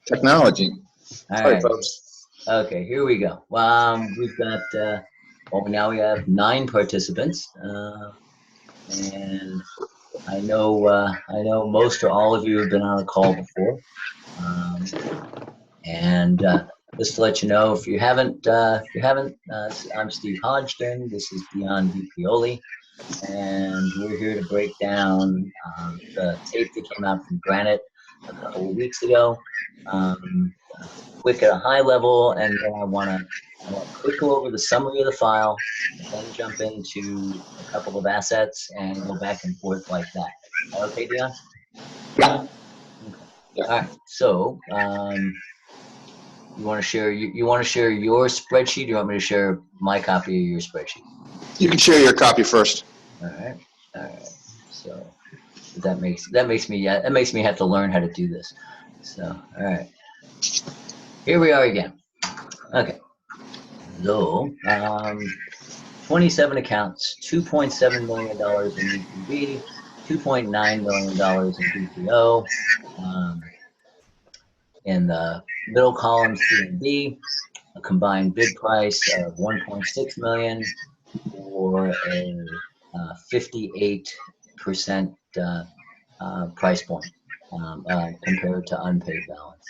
Technology. All Sorry, right. folks. Okay, here we go. We've got, well, now we have 9 participants, and I know most or all of you have been on a call before, and just to let you know, if you haven't, I'm Steve Hodgson. This is Dion DiPioli, and we're here to break down the tape that came out from Granite a couple of weeks ago. Quick at a high level, and then I want to quick go over the summary of the file, then jump into a couple of assets and go back and forth like that. Okay, Dion? Yeah. Okay. All right. So, you want to share your spreadsheet? Or you want me to share my copy of your spreadsheet? You can share your copy first. All right. All right. So that makes me have to learn how to do this. So all right. Here we are again. Okay. So 27 accounts, $2.7 million in EPB, $2.9 million in BPO. In the middle column, C and D, a combined bid price of $1.6 million for a 58% price point compared to unpaid balance.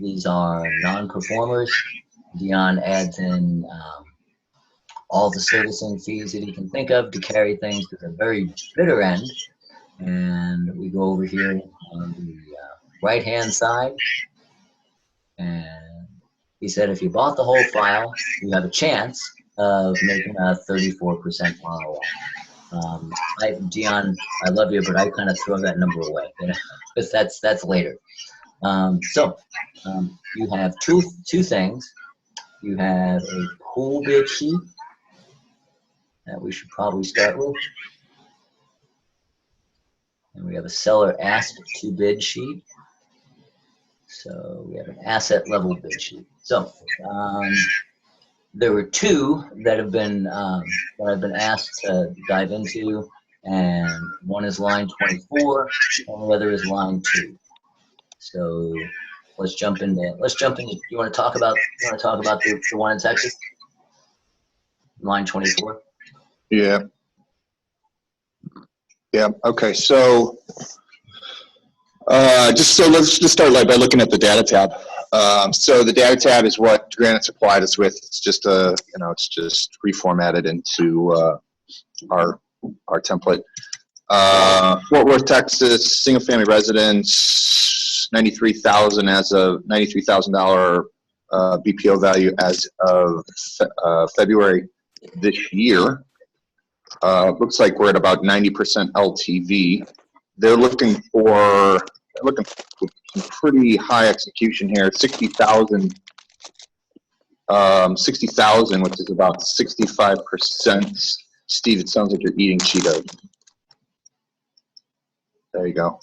These are non-performers. Dion adds in all the servicing fees that he can think of to carry things to the very bitter end. And we go over here on the right-hand side. And he said if you bought the whole file, you have a chance of making a 34% ROI. Dion, I love you, but I kind of throw that number away, because that's later. So you have two things. You have a pool bid sheet that we should probably start with. And we have a seller asked to bid sheet. So we have an asset level bid sheet. So there were 2 that have been I've been asked to dive into, and one is line 24, and the other is line 2. So let's jump into. You want to talk about the one in Texas, line 24? Yeah. Yeah. Okay. So let's just start by looking at the data tab. So the data tab is what Granite supplied us with. It's just it's just reformatted into our template. Fort Worth, Texas, single family residence, $93,000 as of $93,000 BPO value as of February this year. Looks like we're at about 90% LTV. They're looking for some pretty high execution here. 60,000, which is about 65%. Steve, it sounds like you're eating Cheetos. There you go.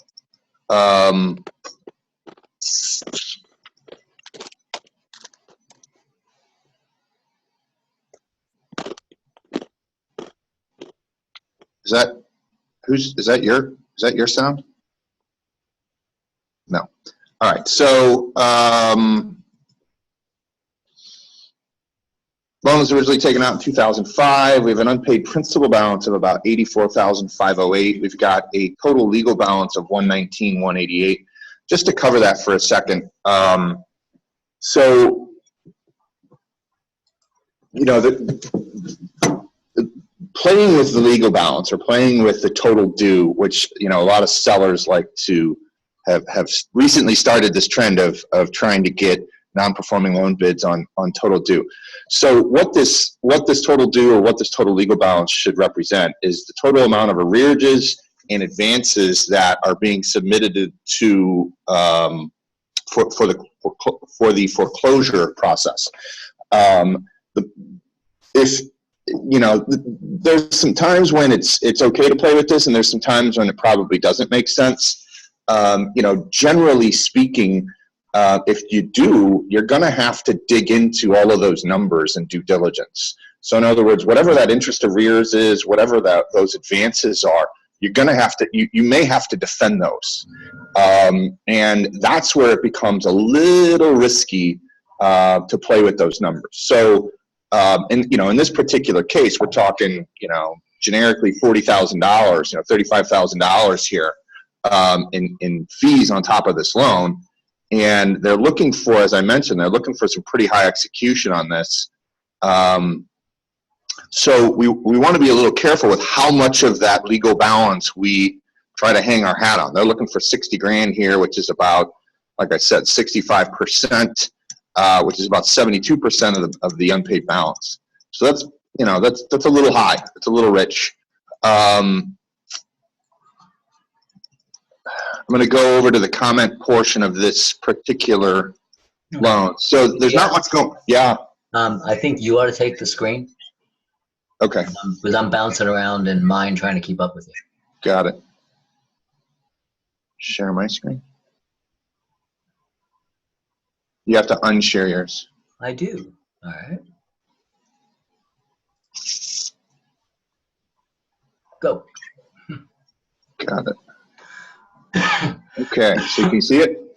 Is that your sound? No. All right. So loan was originally taken out in 2005. We have an unpaid principal balance of about $84,508. We've got a total legal balance of $119,188. Just to cover that for a second. So, playing with the legal balance or playing with the total due, which a lot of sellers like to have recently started this trend of trying to get non-performing loan bids on total due. So what this total due or what this total legal balance should represent is the total amount of arrearages and advances that are being submitted to for the foreclosure process. There's some times when it's okay to play with this, and there's some times when it probably doesn't make sense. Generally speaking, if you do, you're going to have to dig into all of those numbers and due diligence. So in other words, whatever that interest arrears is, whatever those advances are, you're going to have to, you may have to defend those. And that's where it becomes a little risky to play with those numbers. So, in this particular case, we're talking, generically $40,000, $35,000 here in fees on top of this loan. And they're looking for, as I mentioned, they're looking for some pretty high execution on this. So we want to be a little careful with how much of that legal balance we try to hang our hat on. They're looking for 60 grand here, which is about, like I said, 65%, which is about 72% of the unpaid balance. So that's, that's a little high. It's a little rich. I'm going to go over to the comment portion of this particular loan. So there's not much going. Yeah. I think you ought to take the screen. Okay. Because I'm bouncing around in mine trying to keep up with you. Got it. Share my screen. You have to unshare yours. I do. All right. Go. Got it. Okay, so you can see it?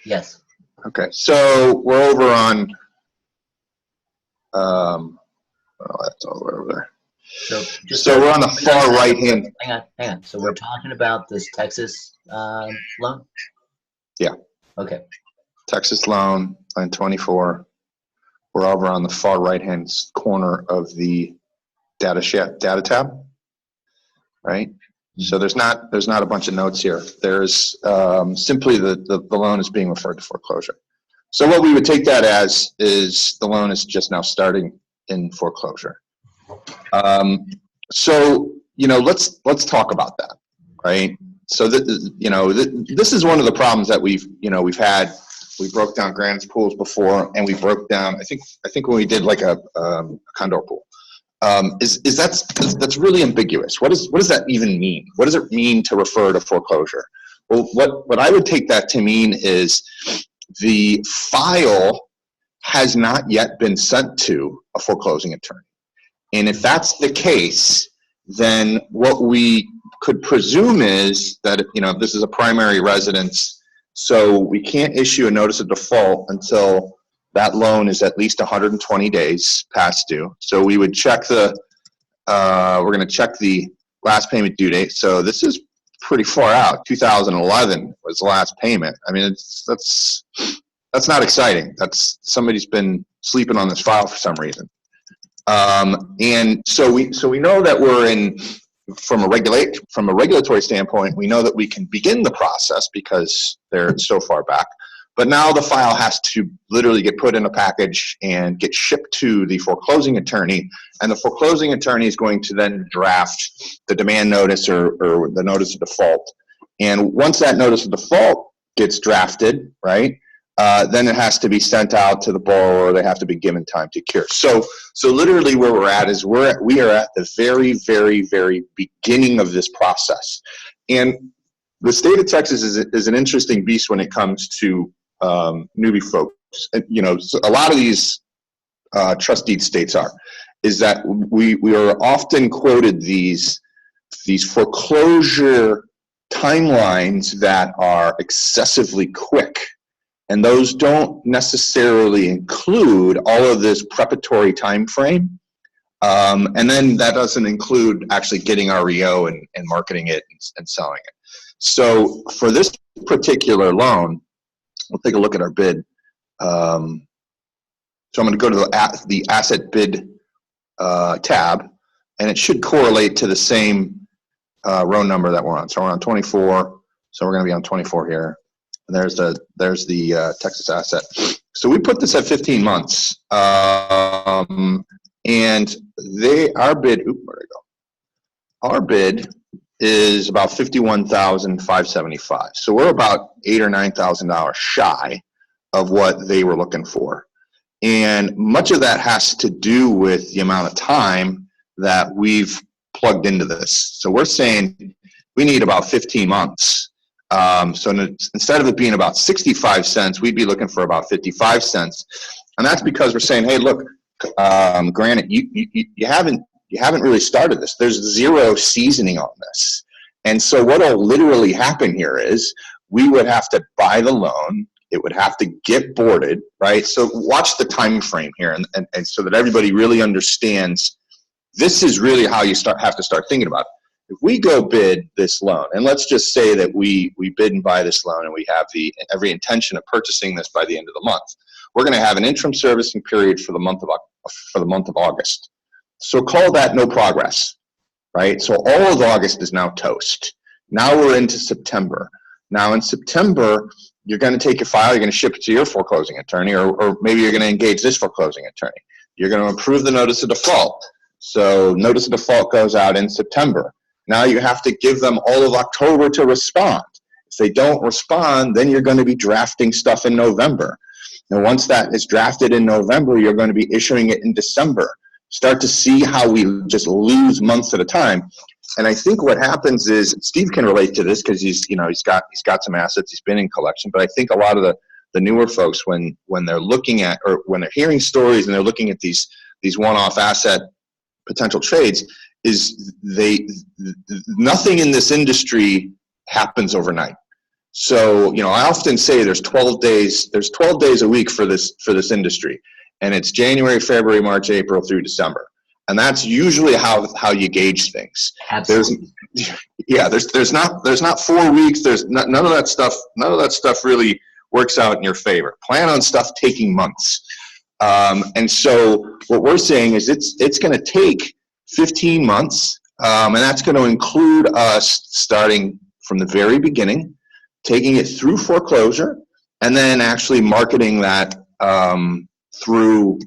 Yes. Okay, so we're over on, that's all over there. So we're on the far right hand. Hang on. So we're talking about this Texas loan? Yeah. Okay. Texas loan, line 24. We're over on the far right hand corner of the data tab, right? So there's not a bunch of notes here. There's simply the loan is being referred to foreclosure. So what we would take that as is the loan is just now starting in foreclosure. So let's talk about that, right? So this is one of the problems that we've had. We broke down Granite's pools before, and we broke down. I think when we did like a Condor pool. That's really ambiguous. What does that even mean? What does it mean to refer to foreclosure? Well, what I would take that to mean is the file has not yet been sent to a foreclosing attorney. And if that's the case, then what we could presume is that, if this is a primary residence, so we can't issue a notice of default until that loan is at least 120 days past due. So we would check we're going to check the last payment due date. So this is pretty far out. 2011 was the last payment. I mean, that's not exciting. That's somebody's been sleeping on this file for some reason. And so we know that we're from a regulatory standpoint, we know that we can begin the process because they're so far back. But now the file has to literally get put in a package and get shipped to the foreclosing attorney, and the foreclosing attorney is going to then draft the demand notice or the notice of default. And once that notice of default gets drafted, right, then it has to be sent out to the borrower. They have to be given time to cure. So literally where we're at is we are at the very, very, very beginning of this process. And the state of Texas is an interesting beast when it comes to newbie folks. So a lot of these trust deed states is that we are often quoted these foreclosure timelines that are excessively quick. And those don't necessarily include all of this preparatory time frame. And then that doesn't include actually getting REO and marketing it and selling it. So for this particular loan, we'll take a look at our bid. So I'm going to go to the asset bid tab, and it should correlate to the same row number that we're on. So we're on 24. So we're going to be on 24 here. And there's the Texas asset. So we put this at 15 months. And our bid, where'd it go? Our bid is about $51,575. So we're about $8,000 or $9,000 shy of what they were looking for. And much of that has to do with the amount of time that we've plugged into this. So we're saying we need about 15 months. So instead of it being about 65 cents, we'd be looking for about 55 cents. And that's because we're saying, hey, look, Granite, you haven't you haven't really started this. There's zero seasoning on this. And so what'll literally happen here is we would have to buy the loan. It would have to get boarded, right? So watch the time frame here, and so that everybody really understands this is really how you have to start thinking about it. If we go bid this loan, and let's just say that we bid and buy this loan and we have every intention of purchasing this by the end of the month, we're going to have an interim servicing period for the month of August. So call that no progress, right? So all of August is now toast. Now we're into September. Now in September, you're going to take your file, you're going to ship it to your foreclosing attorney, or maybe you're going to engage this foreclosing attorney. You're going to approve the notice of default. So notice of default goes out in September. Now you have to give them all of October to respond. If they don't respond, then you're going to be drafting stuff in November. And once that is drafted in November, you're going to be issuing it in December. Start to see how we just lose months at a time. And I think what happens is, Steve can relate to this because he's got some assets, he's been in collection, but I think a lot of the newer folks, when they're looking at, or when they're hearing stories and they're looking at these one-off asset potential trades, is nothing in this industry happens overnight. So, I often say there's 12 days a week for this industry, and it's January, February, March, April through December. And that's usually how you gauge things. Absolutely. There's not 4 weeks. There's none of that stuff. None of that stuff really works out in your favor. Plan on stuff taking months. And so what we're saying is it's going to take 15 months, and that's going to include us starting from the very beginning, taking it through foreclosure, and then actually marketing that through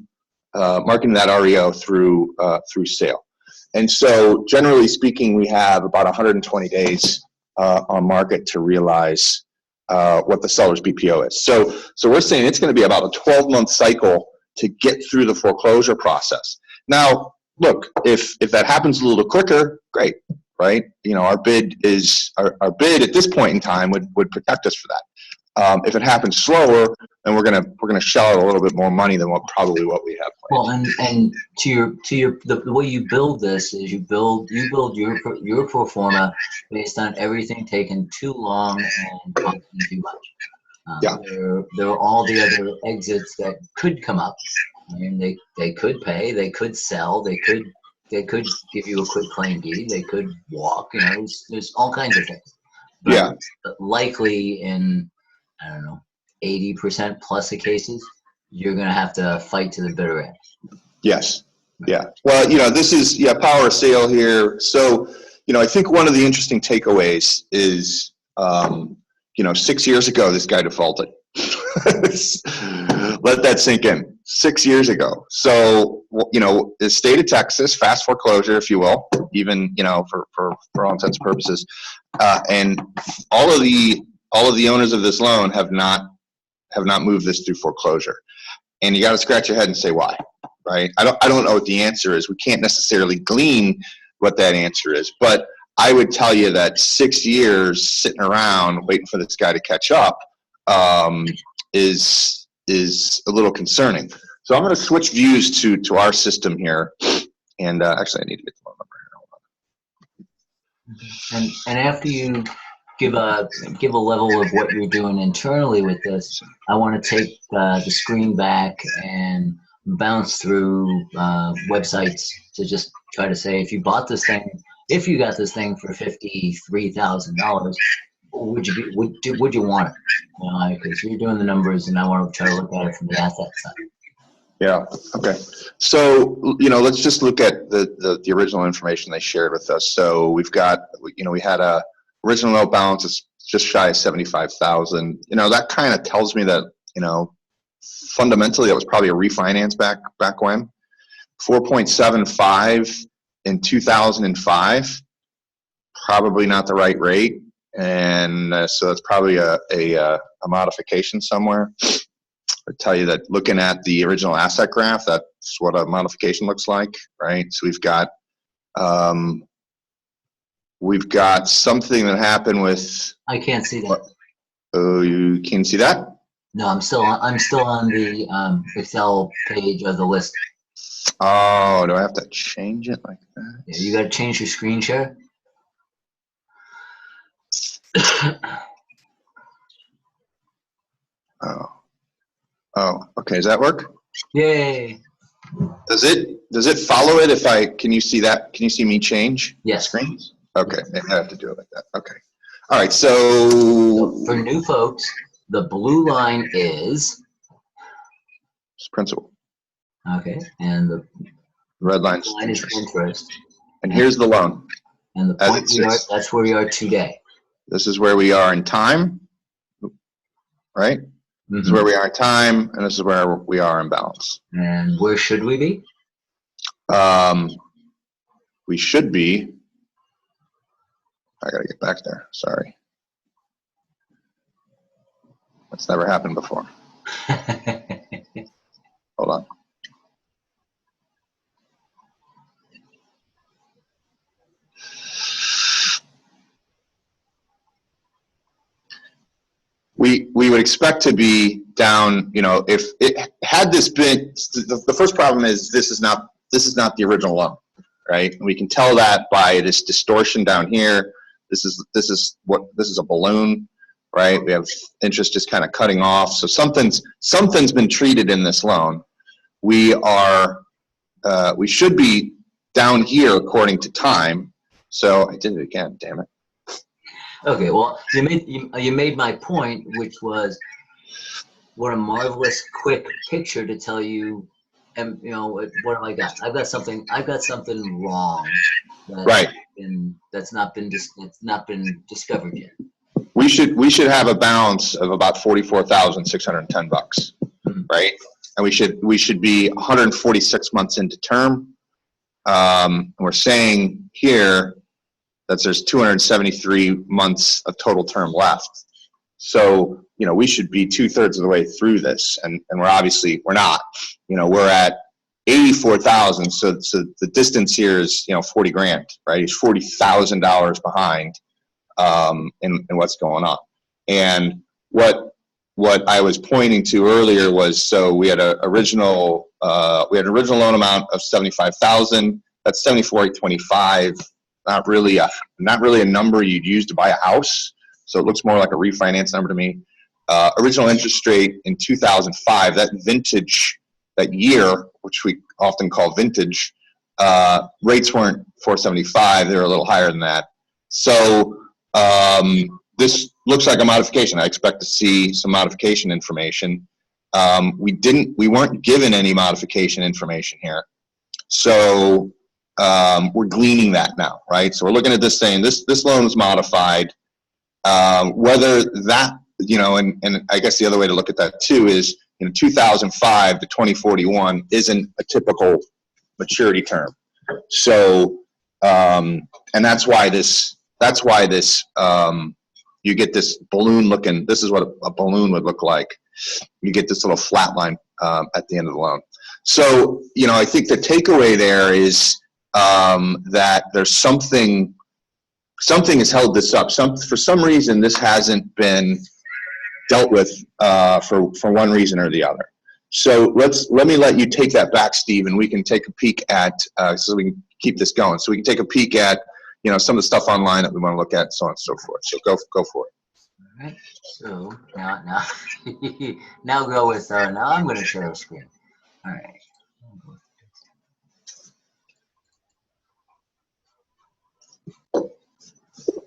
REO through sale. And so generally speaking, we have about 120 days on market to realize what the seller's BPO is. So we're saying it's going to be about a 12-month cycle to get through the foreclosure process. Now, look, if that happens a little quicker, great, right? Our bid at this point in time would protect us for that. If it happens slower, then we're gonna shell out a little bit more money than what we have planned. Well, and the way you build this is you build your pro forma based on everything taking too long and costing too much. Yeah. There are all the other exits that could come up. I mean, they could pay, they could sell, they could give you a quick claim deed, they could walk. There's all kinds of things. But likely in, I don't know, 80% plus of cases, you're going to have to fight to the bitter end. Yes. Yeah. Well, this is power sale here. So, I think one of the interesting takeaways is, 6 years ago, this guy defaulted. Let that sink in. 6 years ago. So, the state of Texas, fast foreclosure, if you will, even, for all intents and purposes, and all of the owners of this loan have not moved this through foreclosure. And you got to scratch your head and say why, right? I don't know what the answer is. We can't necessarily glean what that answer is, but I would tell you that 6 years sitting around waiting for this guy to catch up is a little concerning. So I'm going to switch views to our system here, and actually I need to get the phone number here. And after you give a level of what you're doing internally with this, I want to take the screen back and bounce through websites to just try to say, if you got this thing for $53,000, would you want it? Because you're doing the numbers, and I want to try to look at it from the asset side. Yeah. Okay. So, let's just look at the original information they shared with us. So we've got, we had a original note balance is just shy of 75,000. That kind of tells me that, fundamentally it was probably a refinance back when. 4.75 in 2005, probably not the right rate. And so it's probably a modification somewhere. I tell you that looking at the original asset graph, that's what a modification looks like, right? So we've got something that happened with. I can't see that. Oh, you can see that? No, I'm still on the Excel page of the list. Oh, do I have to change it like that? Yeah, you got to change your screen share. Oh, okay. Does that work? Yay. Does it follow it if can you see that? Can you see me change Yes. screens? Okay, I have to do it like that. Okay. All right, so For new folks, the blue line is, it's principal. okay, and the Red line's line is interest. interest. And here's the loan. And the As point it sits. that's where we are today. This is where we are in time, right? This is where we are in time, and this is where we are in balance. And where should we be? We should be, I gotta get back there, sorry. That's never happened before. Hold on. We would expect to be down, you know, if it had this been, the first problem is this is not the original loan, right? And we can tell that by this distortion down here. This is a balloon, right? We have interest just kind of cutting off. So something's been treated in this loan. We should be down here according to time. So I did it again, damn it. Okay, well, you made my point, which was what a marvelous quick picture to tell you, and you know what have I got? I've got something wrong. Right. That's not been discovered yet. We should have a balance of about $44,610, right? And we should be 146 months into term. And we're saying here that there's 273 months of total term left. So, you know, we should be 2/3 of the way through this, and we're not. You know, we're at 84,000. So the distance here is, you know, 40 grand, right? He's $40,000 behind in what's going on. And what I was pointing to earlier was, so we had an original loan amount of 75,000. That's 74,825. Not really a number you'd use to buy a house. So it looks more like a refinance number to me. Original interest rate in 2005, that year, which we often call vintage, rates weren't 475. They were a little higher than that. So this looks like a modification. I expect to see some modification information. We weren't given any modification information here. So we're gleaning that now, right? So we're looking at this saying this loan is modified. Whether that, you know, and I guess the other way to look at that too is, you know, 2005 to 2041 isn't a typical maturity term. So, and that's why you get this balloon looking, this is what a balloon would look like. You get this little flat line at the end of the loan. So, you know, I think the takeaway there is that there's something has held this up. For some reason, this hasn't been dealt with for one reason or the other. So let me let you take that back, Steve, and we can take a peek at, so we can keep this going. So we can take a peek at, you know, some of the stuff online that we want to look at, so on and so forth. So go for it. All right. So now go with now I'm going to share a screen. All right.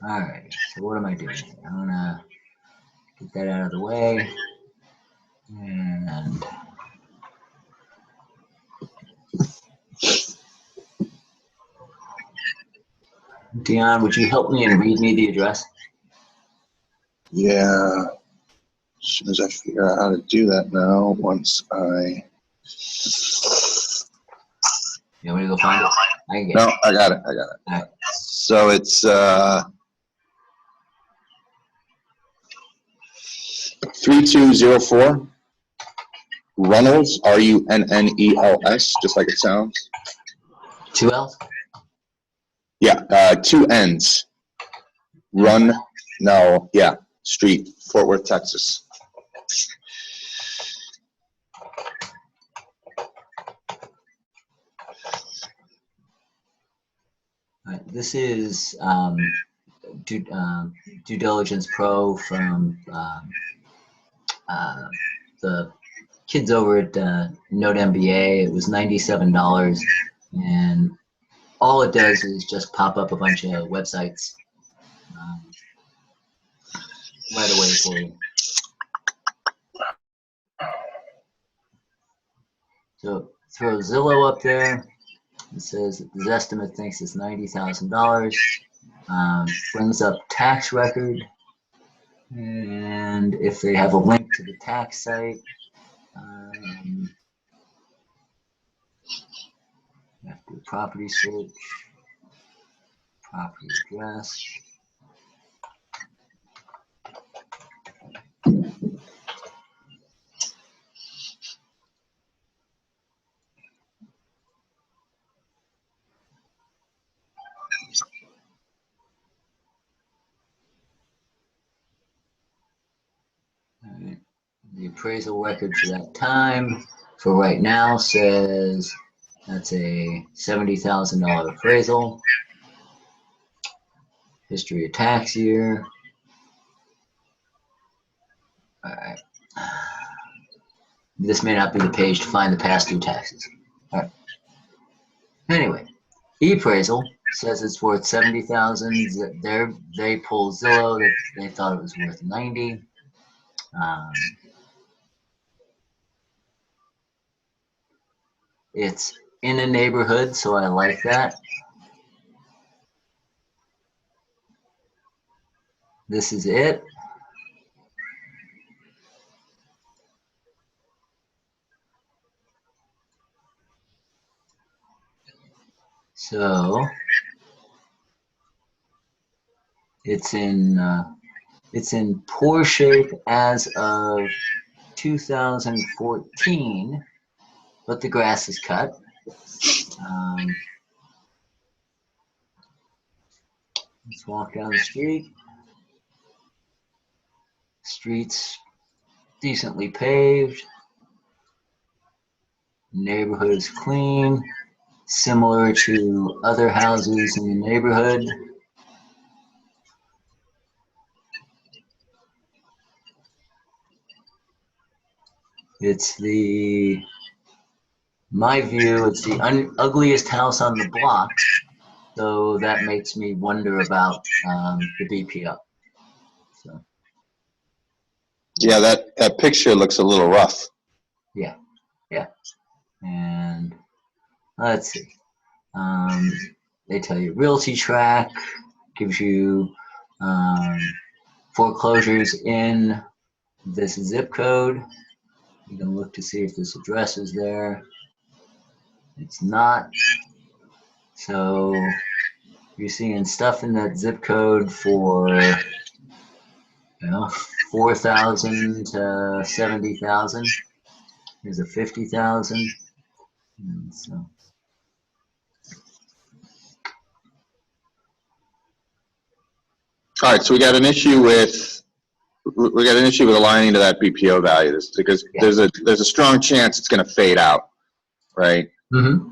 All right. So what am I doing? I'm gonna get that out of the way, and Dion, would you help me and read me the address? Yeah. As soon as I figure out how to do that now, You want me to go find it? I can get No, it. I got it. All right. So it's 3204 Runnels, Runnels, just like it sounds. 2 L's? Yeah, 2 N's. Street, Fort Worth, Texas. this is due diligence pro from the kids over at Note MBA. It was $97, and all it does is just pop up a bunch of websites right away for you. So throw Zillow up there. It says that the estimate thinks it's $90,000. Brings up tax record, and if they have a link to the tax site, after property search, property address. Right. The appraisal record for that time for right now says that's a $70,000 appraisal. History of tax year. All right. This may not be the page to find the past due taxes. All right. Anyway, e-appraisal says it's worth 70,000. They pulled Zillow that they thought it was worth 90. It's in a neighborhood, so I like that. This is it. So it's in poor shape as of 2014, but the grass is cut. Let's walk down the street. Streets decently paved. Neighborhood is clean, similar to other houses in the neighborhood. It's my view, it's the ugliest house on the block. So that makes me wonder about the BPO. So. Yeah, that picture looks a little rough. Yeah. And let's see. They tell you realty track, gives you foreclosures in this zip code. You can look to see if this address is there. It's not. So you're seeing stuff in that zip code for 4,000 to 70,000. Here's a 50,000. So. All right, so we got an issue with aligning to that BPO value. This because there's a strong chance it's going to fade out, right? Mm-hmm.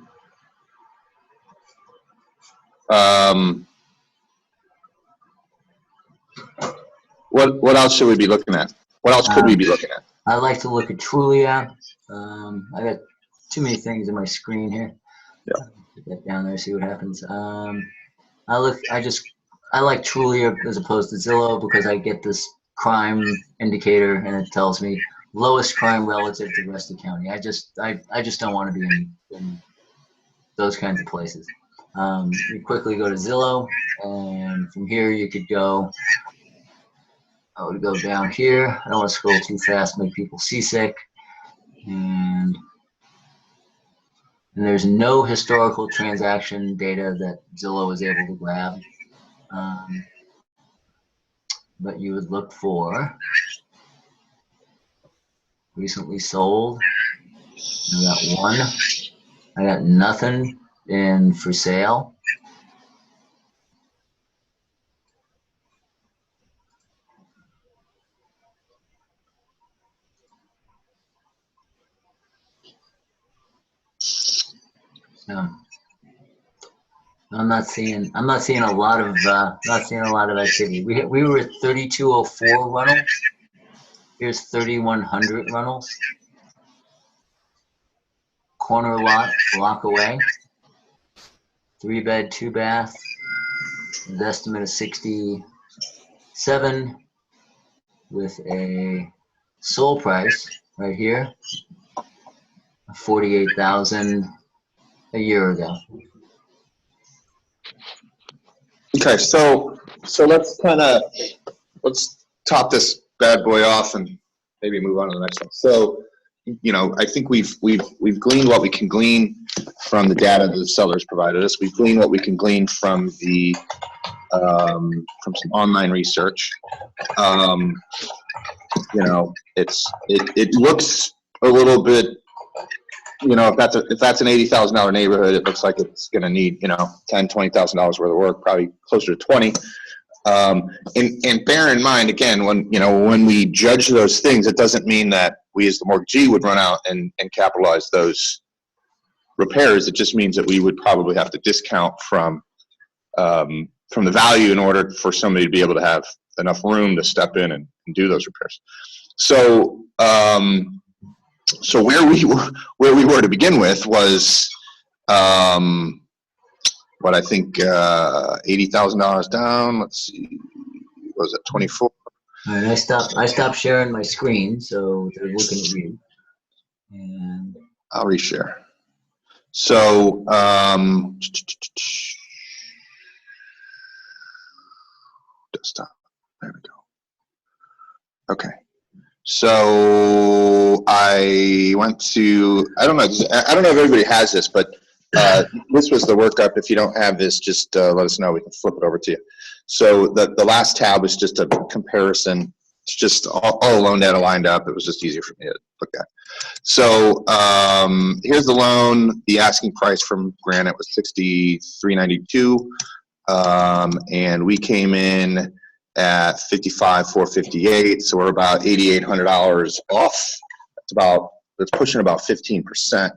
What else should we be looking at? What else could we be looking at? I like to look at Trulia. I got too many things on my screen here. Yeah. Put that down there, see what happens. I like Trulia as opposed to Zillow because I get this crime indicator and it tells me lowest crime relative to the rest of the county. I just don't want to be in those kinds of places. You quickly go to Zillow, and from here you could go. I would go down here. I don't want to scroll too fast, make people seasick. And there's no historical transaction data that Zillow is able to grab. But you would look for recently sold. I got one. I got nothing in for sale. So I'm not seeing a lot of activity. We were at 3204 Runnels. Here's 3100 Runnels. Corner lot, block away. 3-bed, 2-bath. The estimate is 67 with a sold price right here, 48,000 a year ago. Okay, so let's top this bad boy off and maybe move on to the next one. So, I think we've gleaned what we can glean from the data that the sellers provided us. We've gleaned what we can glean from the from some online research. It looks a little bit, if that's an $80,000 neighborhood, it looks like it's going to need, $10,000-$20,000 worth of work, probably closer to 20. And bear in mind, again, when we judge those things, it doesn't mean that we as the mortgagee would run out and capitalize those repairs. It just means that we would probably have to discount from the value in order for somebody to be able to have enough room to step in and do those repairs. So, where we were to begin with was what I think $80,000 down. Let's see, what was it 24? All right, I stopped sharing my screen, so they're looking at you. And I'll reshare. So desktop. There we go. Okay. So I went to, I don't know if everybody has this, but this was the workup. If you don't have this, just let us know. We can flip it over to you. So the last tab was just a comparison. It's just all loan data lined up. It was just easier for me to look at. So here's the loan. The asking price from Granite was $63.92, and we came in at $55,458. So we're about $8,800 off. That's pushing about 15%.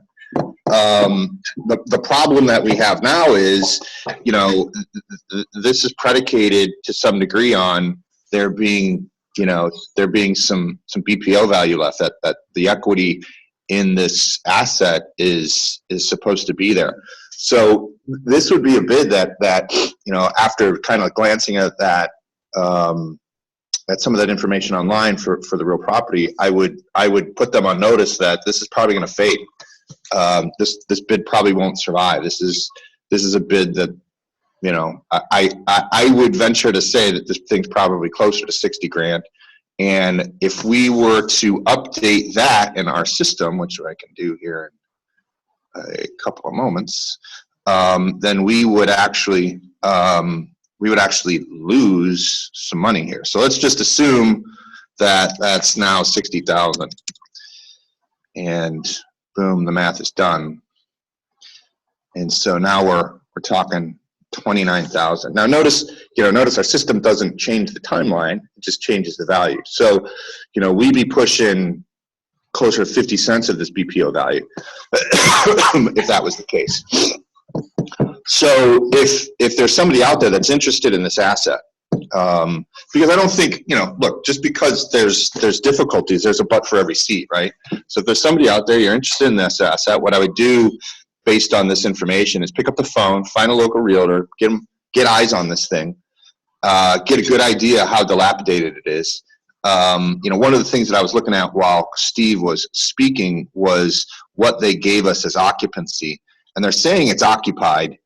The problem that we have now is, this is predicated to some degree on there being some BPO value left, that the equity in this asset is supposed to be there. So this would be a bid that after kind of glancing at that, at some of that information online for the real property, I would put them on notice that this is probably going to fade. This bid probably won't survive. This is a bid that, I would venture to say that this thing's probably closer to 60 grand. And if we were to update that in our system, which I can do here in a couple of moments, then we would actually lose some money here. So let's just assume that that's now 60,000, and boom, the math is done. And so now we're talking 29,000. Now notice our system doesn't change the timeline, it just changes the value. So, we'd be pushing closer to 50 cents of this BPO value if that was the case. So if there's somebody out there that's interested in this asset, because I don't think, look, just because there's difficulties, there's a but for every seat, right? So if there's somebody out there, you're interested in this asset, what I would do based on this information is pick up the phone, find a local realtor, get eyes on this thing, get a good idea how dilapidated it is. One of the things that I was looking at while Steve was speaking was what they gave us as occupancy, and they're saying it's occupied.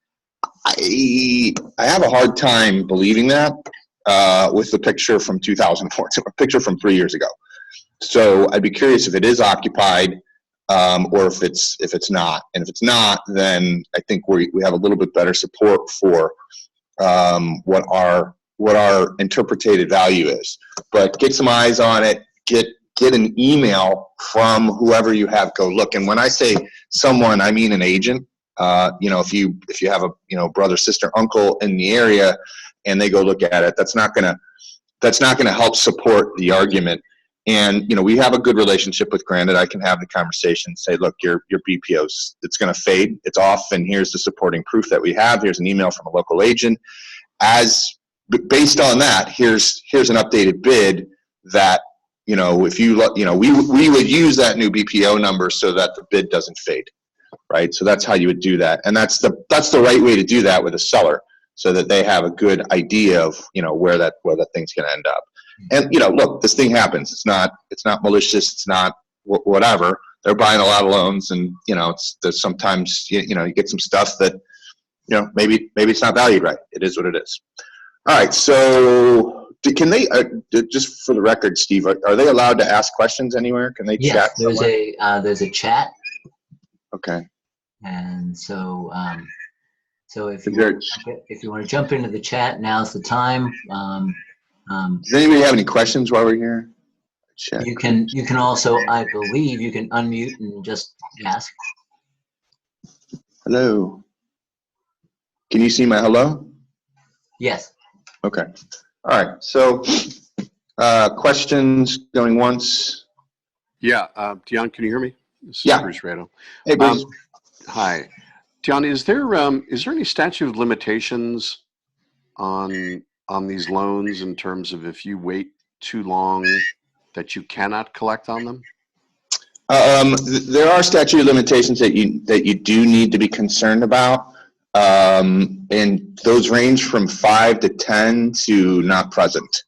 I have a hard time believing that with the picture from 2004, a picture from 3 years ago. So I'd be curious if it is occupied, or if it's not. And if it's not, then I think we have a little bit better support for what our interpreted value is. But get some eyes on it. Get an email from whoever you have go look. And when I say someone, I mean an agent. If you have a brother, sister, uncle in the area, and they go look at it, that's not gonna help support the argument And, we have a good relationship with Granite. I can have the conversation, say, look, your BPO's, it's going to fade. It's off. And here's the supporting proof that we have. Here's an email from a local agent. Based on that, here's an updated bid that, if we would use that new BPO number so that the bid doesn't fade, right? So that's how you would do that. And that's the right way to do that with a seller, so that they have a good idea of, where that thing's going to end up. And, look, this thing happens. It's not malicious. It's not whatever. They're buying a lot of loans, and, there's sometimes, you get some stuff that, maybe it's not valued right. It is what it is. All right. So can they, just for the record, Steve, are they allowed to ask questions anywhere? Can they chat somewhere? There's a chat. Okay. And so, if you want to jump into the chat, now's the time. Does anybody have any questions while we're here? Chat. You can also, I believe, you can unmute and just ask. Hello. Can you see my hello? Yes. Okay. All right. So, questions going once? Yeah. Dion, can you hear me? This is Yeah. Bruce Rado. Hey, Bruce. Hi. Dion, is there any statute of limitations on these loans in terms of if you wait too long that you cannot collect on them? There are statute of limitations that you do need to be concerned about. And those range from 5 to 10 to not present.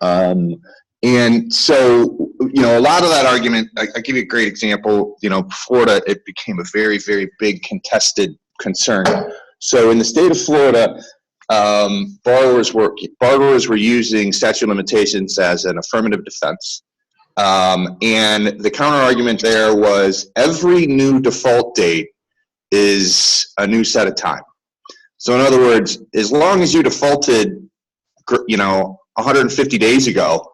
And so, a lot of that argument, I'll give you a great example. Florida, it became a very, very big contested concern. So in the state of Florida, borrowers were using statute of limitations as an affirmative defense. And the counter argument there was every new default date is a new set of time. So in other words, as long as you defaulted, 150 days ago,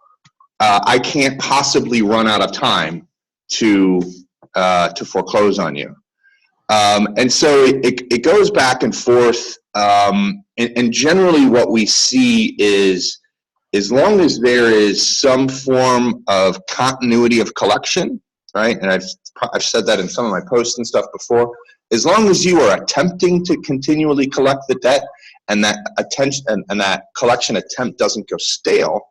I can't possibly run out of time to foreclose on you. And so it goes back and forth. And generally what we see is, as long as there is some form of continuity of collection, right? And I've said that in some of my posts and stuff before. As long as you are attempting to continually collect the debt, and that attention and that collection attempt doesn't go stale,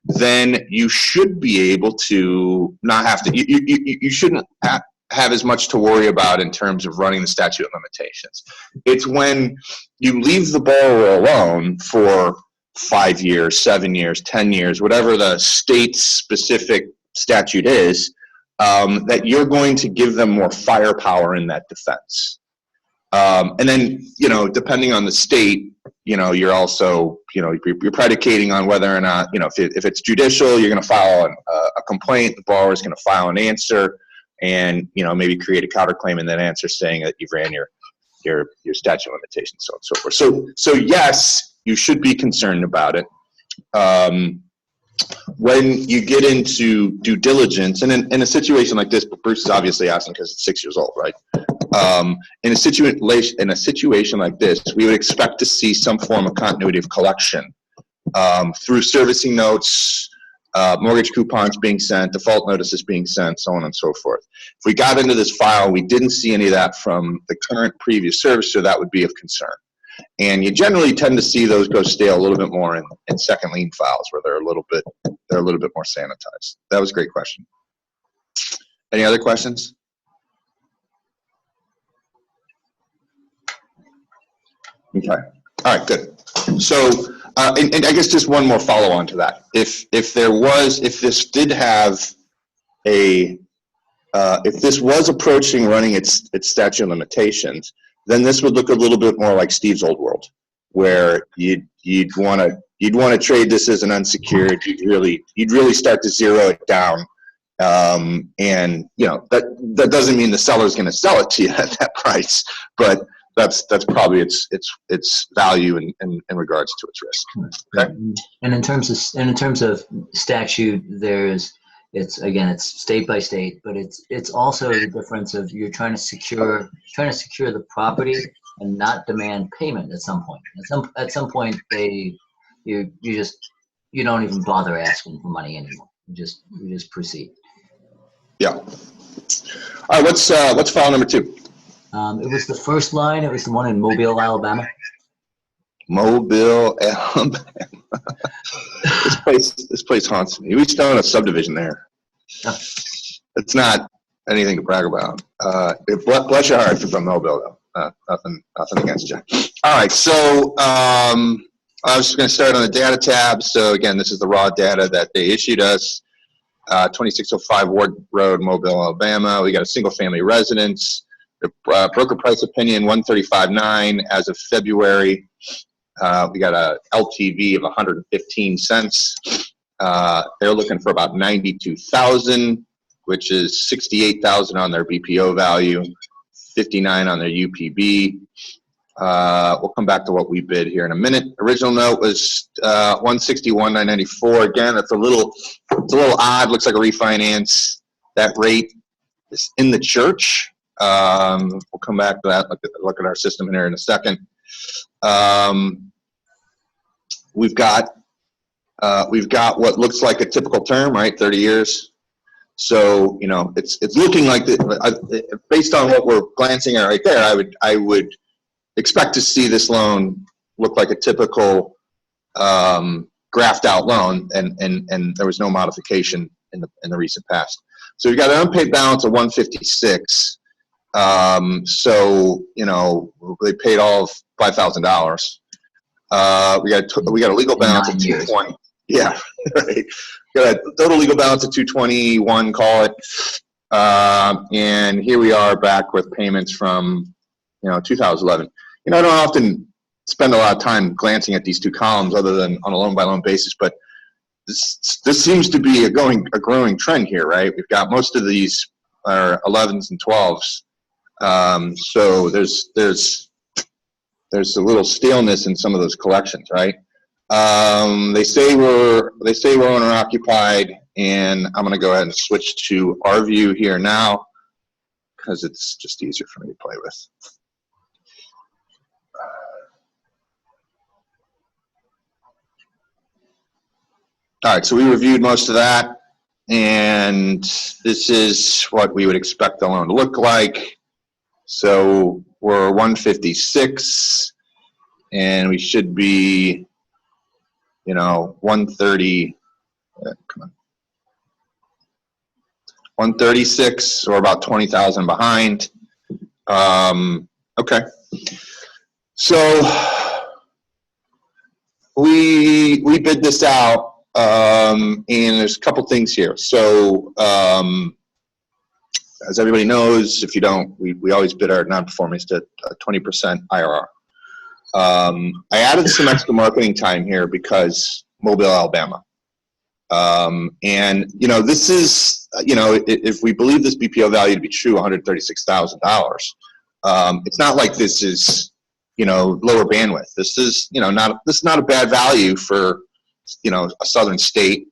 then you should be able to not have to. You shouldn't have as much to worry about in terms of running the statute of limitations. It's when you leave the borrower alone for 5 years, 7 years, 10 years, whatever the state-specific statute is, that you're going to give them more firepower in that defense. And then, depending on the state, you're also, you're predicating on whether or not, if it's judicial, you're going to file a complaint, the borrower is going to file an answer, and, maybe create a counterclaim and then answer saying that you've ran your statute of limitations, so on and so forth. So yes, you should be concerned about it. When you get into due diligence, and in a situation like this, but Bruce is obviously asking because it's 6 years old, right? In a situation like this, we would expect to see some form of continuity of collection through servicing notes, mortgage coupons being sent, default notices being sent, so on and so forth. If we got into this file, we didn't see any of that from the current previous servicer, that would be of concern. And you generally tend to see those go stale a little bit more in second lien files, where they're a little bit more sanitized. That was a great question. Any other questions? Okay. All right. Good. So, and I guess just one more follow-on to that. If this was approaching running its statute of limitations, then this would look a little bit more like Steve's old world, where you'd want to trade this as an unsecured. You'd really start to zero it down, and that doesn't mean the seller's going to sell it to you at that price, but that's probably its value in regards to its risk. Okay? And in terms of statute, it's state by state, but it's also the difference of you're trying to secure the property and not demand payment at some point. At some point you don't even bother asking for money anymore. We just proceed. Yeah. All right, what's file number 2? It was the first line. It was the one in Mobile, Alabama. Mobile, Alabama. This place haunts me. We used to own a subdivision there. Oh. It's not anything to brag about. Bless your heart if you're from Mobile, though. Nothing against you. All right, so I was just going to start on the data tab. So again, this is the raw data that they issued us. 2605 Ward Road, Mobile, Alabama. We got a single-family residence. The broker price opinion 135.9 as of February. We got a LTV of 115 cents. They're looking for about 92,000, which is 68,000 on their BPO value, 59 on their UPB. We'll come back to what we bid here in a minute. Original note was 161,994. Again, it's a little odd. Looks like a refinance. That rate is in the church. We'll come back to that. Look at our system here in a second. We've got what looks like a typical term, right? 30 years. So it's looking like based on what we're glancing at right there, I would expect to see this loan look like a typical graphed out loan, and there was no modification in the recent past. So we've got an unpaid balance of 156. So they paid all of $5,000. We got a legal balance of 220. Yeah, right. Got a total legal balance of 221, call it. And here we are back with payments from 2011. I don't often spend a lot of time glancing at these two columns other than on a loan by loan basis, but this seems to be a growing trend here, right? We've got most of these are 11s and 12s. So there's a little staleness in some of those collections, right? They say we're owner occupied, and I'm going to go ahead and switch to our view here now because it's just easier for me to play with. All right, so we reviewed most of that, and this is what we would expect the loan to look like. So we're 156, and we should be, 130. Come on, 136, or about 20,000 behind. Okay, so we bid this out. And there's a couple things here. So, as everybody knows, if you don't, we always bid our non-performance to 20% IRR. I added some extra marketing time here because Mobile, Alabama. And, this is, if we believe this BPO value to be true, $136,000, it's not like this is, lower bandwidth. This is, this is not a bad value for, a southern state.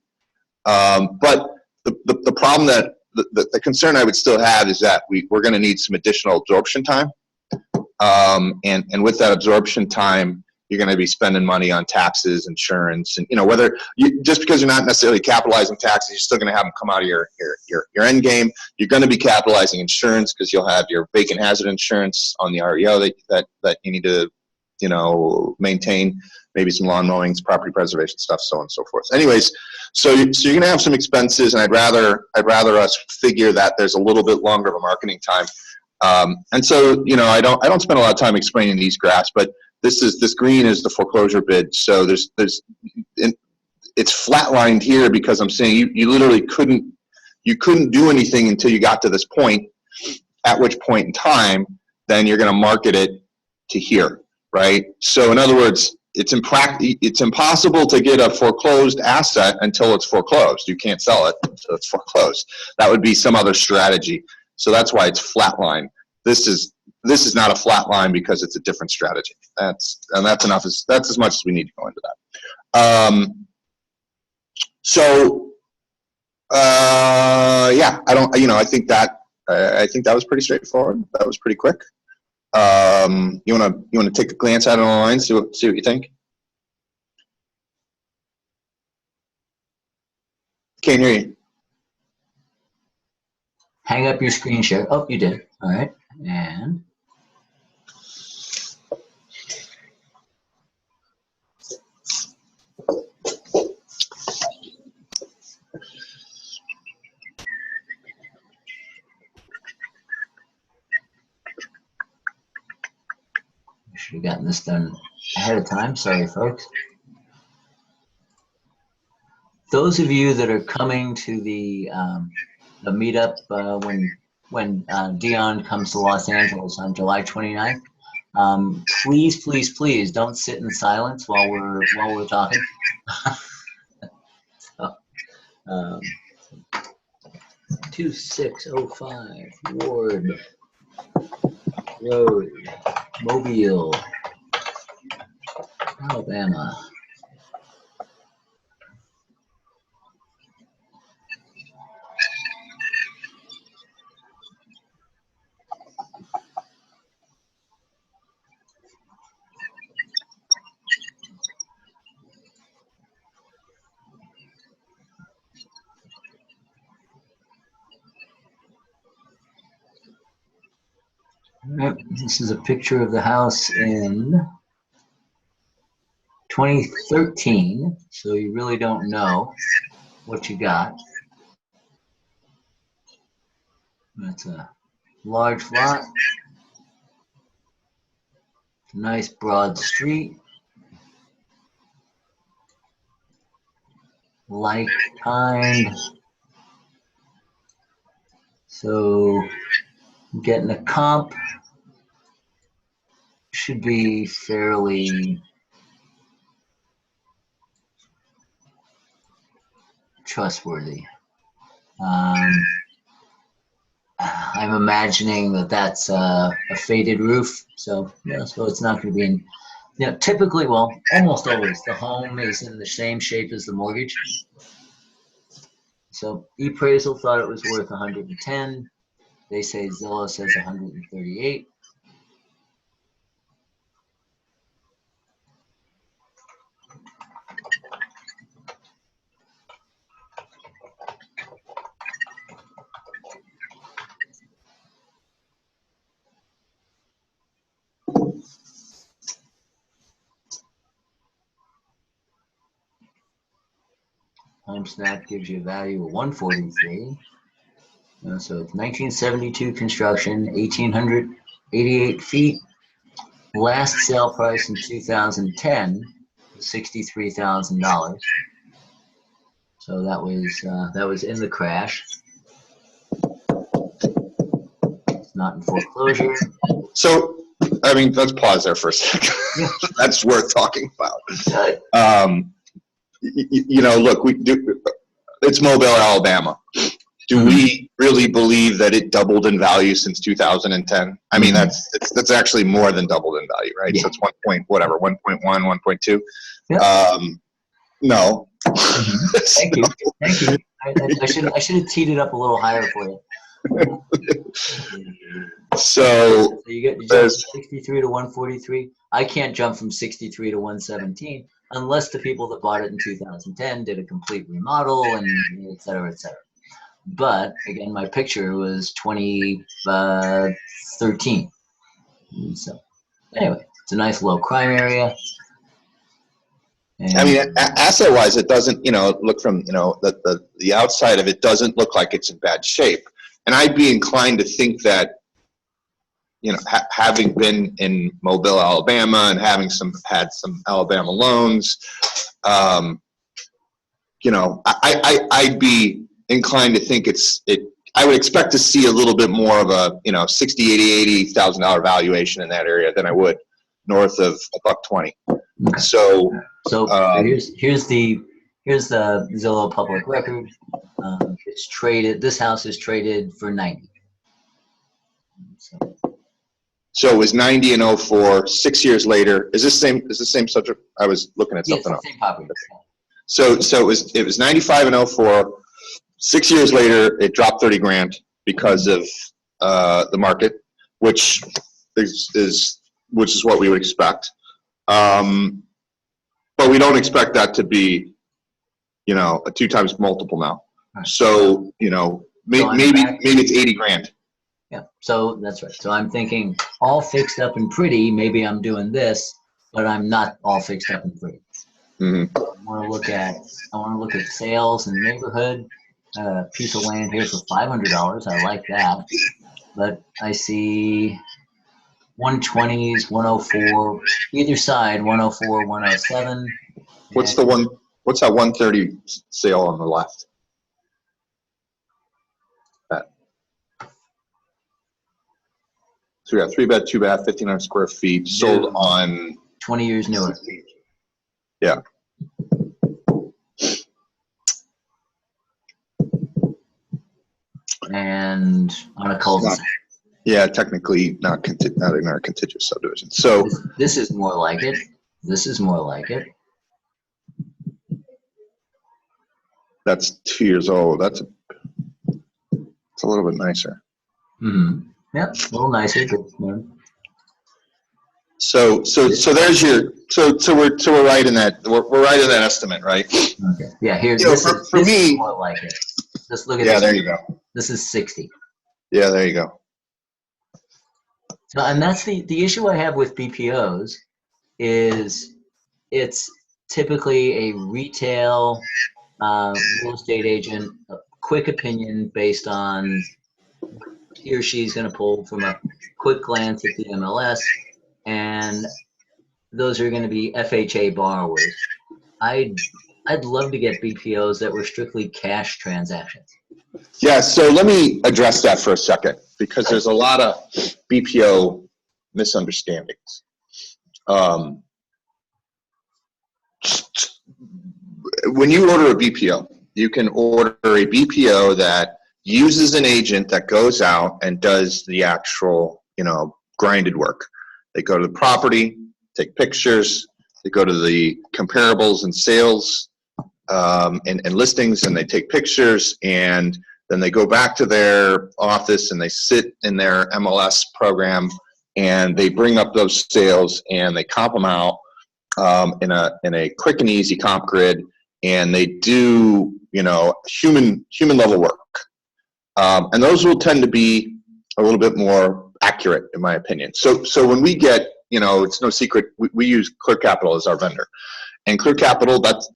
But the problem that the concern I would still have is that we're going to need some additional absorption time. And with that absorption time, you're going to be spending money on taxes, insurance, and whether just because you're not necessarily capitalizing taxes, you're still going to have them come out of your end game. You're going to be capitalizing insurance because you'll have your vacant hazard insurance on the REO that you need to maintain. Maybe some lawn mowings, property preservation stuff, so on and so forth. Anyways, so you're going to have some expenses, and I'd rather us figure that there's a little bit longer of a marketing time. And so I don't spend a lot of time explaining these graphs, but this green is the foreclosure bid. So it's flatlined here because I'm saying you literally couldn't do anything until you got to this point. At which point in time, then you're going to market it to here, right? So in other words, it's impossible to get a foreclosed asset until it's foreclosed. You can't sell it until it's foreclosed. That would be some other strategy. So that's why it's flatline. This is not a flat line because it's a different strategy. That's enough. That's as much as we need to go into that. Yeah, I think that was pretty straightforward. That was pretty quick. You wanna take a glance at it online, see what you think? Can't hear you. Hang up your screen share. Oh, you did. All right. And I should have gotten this done ahead of time. Sorry, folks. Those of you that are coming to the meetup when Dion comes to Los Angeles on July 29th, please don't sit in silence while we're talking. So, 2605 Ward Road, Mobile, Alabama. Yep, this is a picture of the house in 2013, so you really don't know what you got. That's a large lot, nice broad street, like kind. So getting a comp should be fairly trustworthy. I'm imagining that that's a faded roof, so yeah, so it's not going to be in. Typically, well, almost always, the home is in the same shape as the mortgage. So ePraisal thought it was worth 110. They say Zillow says 138. HomeSnap gives you a value of 143. So it's 1972 construction, 1,888 feet. Last sale price in 2010 was $63,000. So that was in the crash. It's not in foreclosure. So, I mean, let's pause there for a second. Yeah. That's worth talking about. Right. Look, it's Mobile, Alabama. Do we really believe that it doubled in value since 2010? I mean, that's actually more than doubled in value, right? Yeah. So it's 1.1, 1.2. Yeah. No. Thank you. Thank you. I should have teed it up a little higher for you. So you jump from 63 to 143. I can't jump from 63 to 117 unless the people that bought it in 2010 did a complete remodel and et cetera, et cetera. But again, my picture was 2013. So anyway, it's a nice low crime area. And I mean, asset-wise, it doesn't, look from, the outside of it doesn't look like it's in bad shape. And I'd be inclined to think that, having been in Mobile, Alabama, and having had some Alabama loans, I'd be inclined to think I would expect to see a little bit more of a, $60,000, $80,000 valuation in that area than I would north of $120. Okay. So here's the Zillow public record. It's traded. This house is traded for 90. So it was 90 in 04. 6 years later, is this the same subject? I was looking at something else. Same property. So it was 95 in 04. 6 years later, it dropped 30 grand because of the market, which is what we would expect. But we don't expect that to be, a 2 times multiple now. Right. So, you know, So I'm maybe back- it's 80 grand. Yeah, so that's right. So I'm thinking all fixed up and pretty, maybe I'm doing this, but I'm not all fixed up and pretty. Mhm. I want to look at sales and neighborhood. Piece of land here for $500. I like that. But I see 120s, 104, either side, 104, 107. What's And that 130 sale on the left? That. So we got 3-bed, 2-bath, 1,500 square feet, sold New. on. 20 years newer. Yeah. And on a cul-de-sac. Yeah, technically not in our contiguous subdivision. So This is more like it. This is more like it. that's 2 years old. It's a little bit nicer. Mm-hmm. Yep, a little nicer, but So there's your so we're right in that we're right in that estimate, right? okay. Yeah, here You know, this for is me, more like it. Just look at yeah, this. there you go. This is 60. Yeah, there you go. So, and that's the issue I have with BPOs is it's typically a retail real estate agent, a quick opinion based on what he or she's going to pull from a quick glance at the MLS, and those are going to be FHA borrowers. I'd love to get BPOs that were strictly cash transactions. Yeah, so let me address that for a second because there's a lot of BPO misunderstandings. When you order a BPO, you can order a BPO that uses an agent that goes out and does the actual, you know, grinded work. They go to the property, take pictures, they go to the comparables and sales and listings, and they take pictures, and then they go back to their office and they sit in their MLS program and they bring up those sales and they comp them out in a quick and easy comp grid, and they do, you know, human level work, and those will tend to be a little bit more accurate in my opinion. So when we get, you know, it's no secret we use Clear Capital as our vendor, and Clear Capital, that's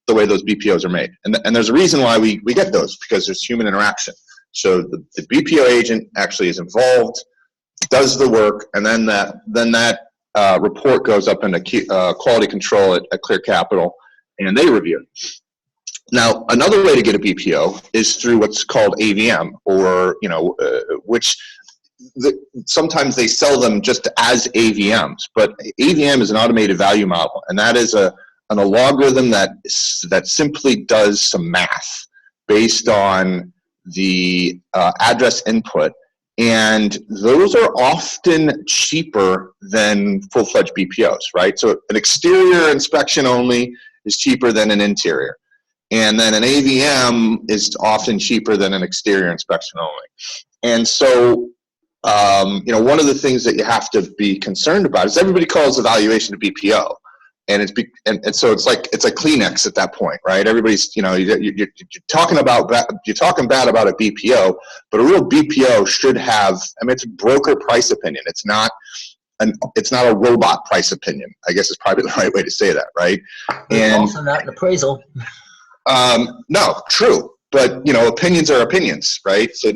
the way those BPOs are made, and there's a reason why we get those, because there's human interaction. So the BPO agent actually is involved, does the work, and then that report goes up into quality control at Clear Capital, and they review it. Now, another way to get a BPO is through what's called AVM, or, you know, which sometimes they sell them just as AVMs, but AVM is an automated value model, and that is an algorithm that simply does some math based on the address input. And those are often cheaper than full-fledged BPOs, right? So an exterior inspection only is cheaper than an interior. And then an AVM is often cheaper than an exterior inspection only. And so, you know, one of the things that you have to be concerned about is everybody calls evaluation a BPO. And so it's like Kleenex at that point, right? Everybody's, you know, you're talking bad about a BPO, but a real BPO should have, I mean, it's a broker price opinion. It's not a robot price opinion, I guess is probably the right way to say that, right? It's also not an appraisal. No, true. But, you know, opinions are opinions, right? So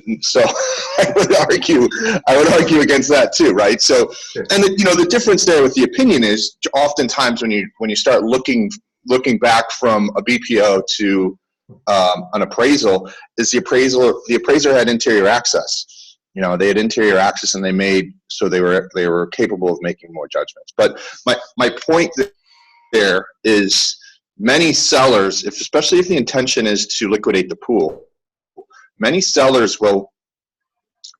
I would argue against that too, right? So, Sure. and you know, the difference there with the opinion is oftentimes when you start looking back from a BPO to an appraisal, is the appraiser had interior access. You know, they had interior access, and they were capable of making more judgments. But my point there is, many sellers, especially if the intention is to liquidate the pool, many sellers will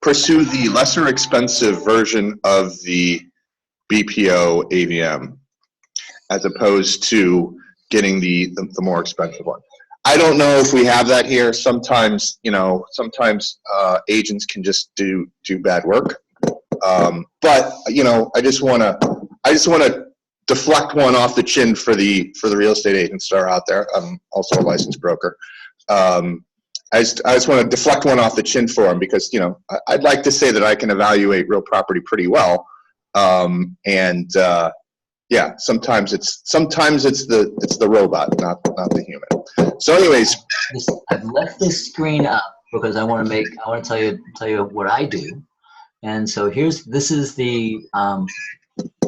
pursue the lesser expensive version of the BPO AVM as opposed to getting the more expensive one. I don't know if we have that here. Sometimes, you know, agents can just do bad work. But, you know, I just want to deflect one off the chin for the real estate agents that are out there. I'm also a licensed broker. I just want to deflect one off the chin for him because, you know, I'd like to say that I can evaluate real property pretty well. Yeah, sometimes it's the robot, not the human. So anyways, I've left this screen up because I want to tell you what I do. And so this is the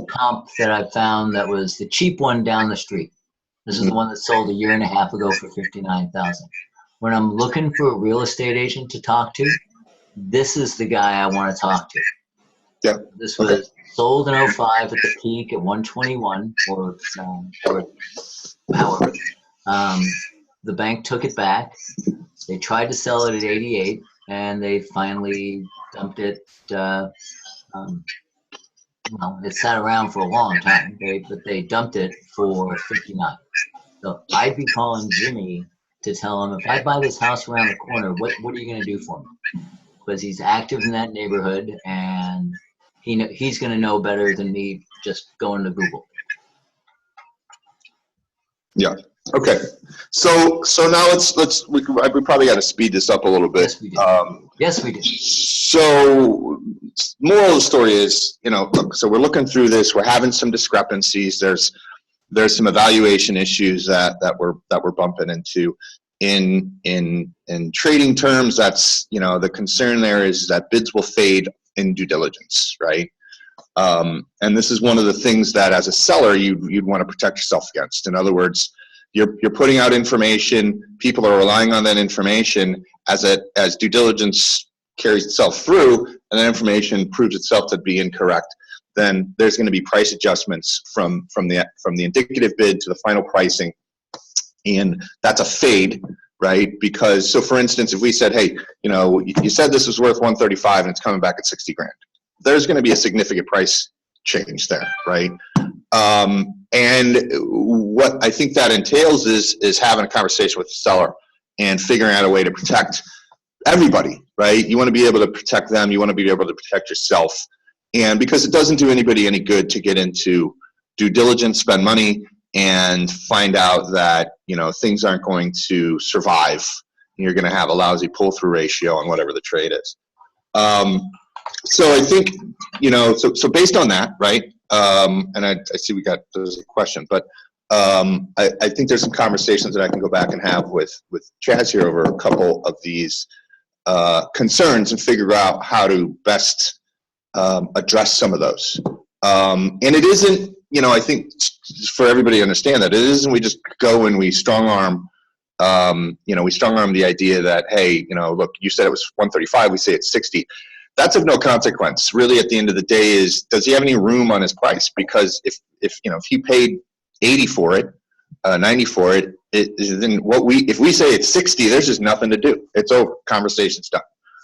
comp that I found that was the cheap one down the street. This is the one that sold a year and a half ago for $59,000. When I'm looking for a real estate agent to talk to, this is the guy I want to talk to. yeah, This was sold in 05 at the peak at 121 or however. The bank took it back. They tried to sell it at 88, and they finally dumped it. Well, it sat around for a long time, but they dumped it for 59. So I'd be calling Jimmy to tell him, if I buy this house around the corner, what are you going to do for me? Because he's active in that neighborhood, and he's going to know better than me just going to Google. yeah. Okay. So now we probably got to speed this up a little bit. Yes, we do. Yes, we do. So moral of the story is, you know, look, so we're looking through this, we're having some discrepancies. There's some evaluation issues that we're bumping into. In trading terms, that's, you know, the concern there is that bids will fade in due diligence, right? And this is one of the things that as a seller you'd want to protect yourself against. In other words, you're putting out information, people are relying on that information. As due diligence carries itself through and that information proves itself to be incorrect, then there's going to be price adjustments from the indicative bid to the final pricing, and that's a fade, right? Because, so for instance, if we said, hey, you know, you said this was worth 135 and it's coming back at 60 grand, there's going to be a significant price change there, right? And what I think that entails is having a conversation with the seller and figuring out a way to protect everybody, right? You want to be able to protect them. You want to be able to protect yourself. And because it doesn't do anybody any good to get into due diligence, spend money, and find out that, you know, things aren't going to survive. You're going to have a lousy pull-through ratio on whatever the trade is. So I think, you know, so based on that, right, and I see there's a question, but I think there's some conversations that I can go back and have with Chaz here over a couple of these concerns and figure out how to best address some of those. And it isn't, you know, I think for everybody to understand that it isn't we just go and we strong arm, you know, we strong arm the idea that, hey, you know, look, you said it was 135, we say it's 60. That's of no consequence. Really, at the end of the day, is does he have any room on his price? Because if you know, if he paid 80 for it, 90 for it, then if we say it's 60, there's just nothing to do. It's over. Conversation's done.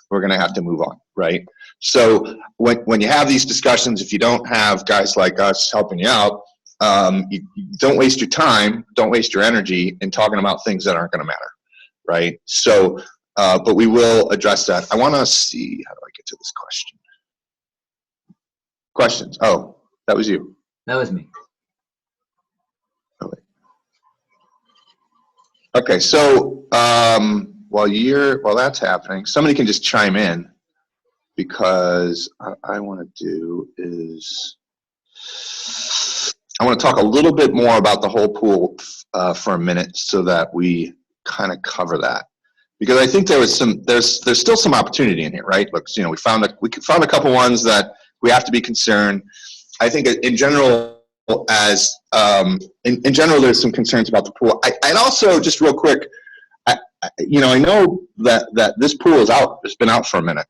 We're going to have to move on, right? So when you have these discussions, if you don't have guys like us helping you out, you don't waste your time, don't waste your energy in talking about things that aren't going to matter, right? So, but we will address that. I want to see, how do I get to this question? Questions? Oh, that was you. That was me. Okay, so while that's happening, somebody can just chime in, because I want to do is I want to talk a little bit more about the whole pool for a minute, so that we kind of cover that, because I think there's still some opportunity in here, right? Look, you know, we found a couple ones that we have to be concerned. I think in general, in general, there's some concerns about the pool. And also, just real quick, you know, I know that this pool is out. It's been out for a minute,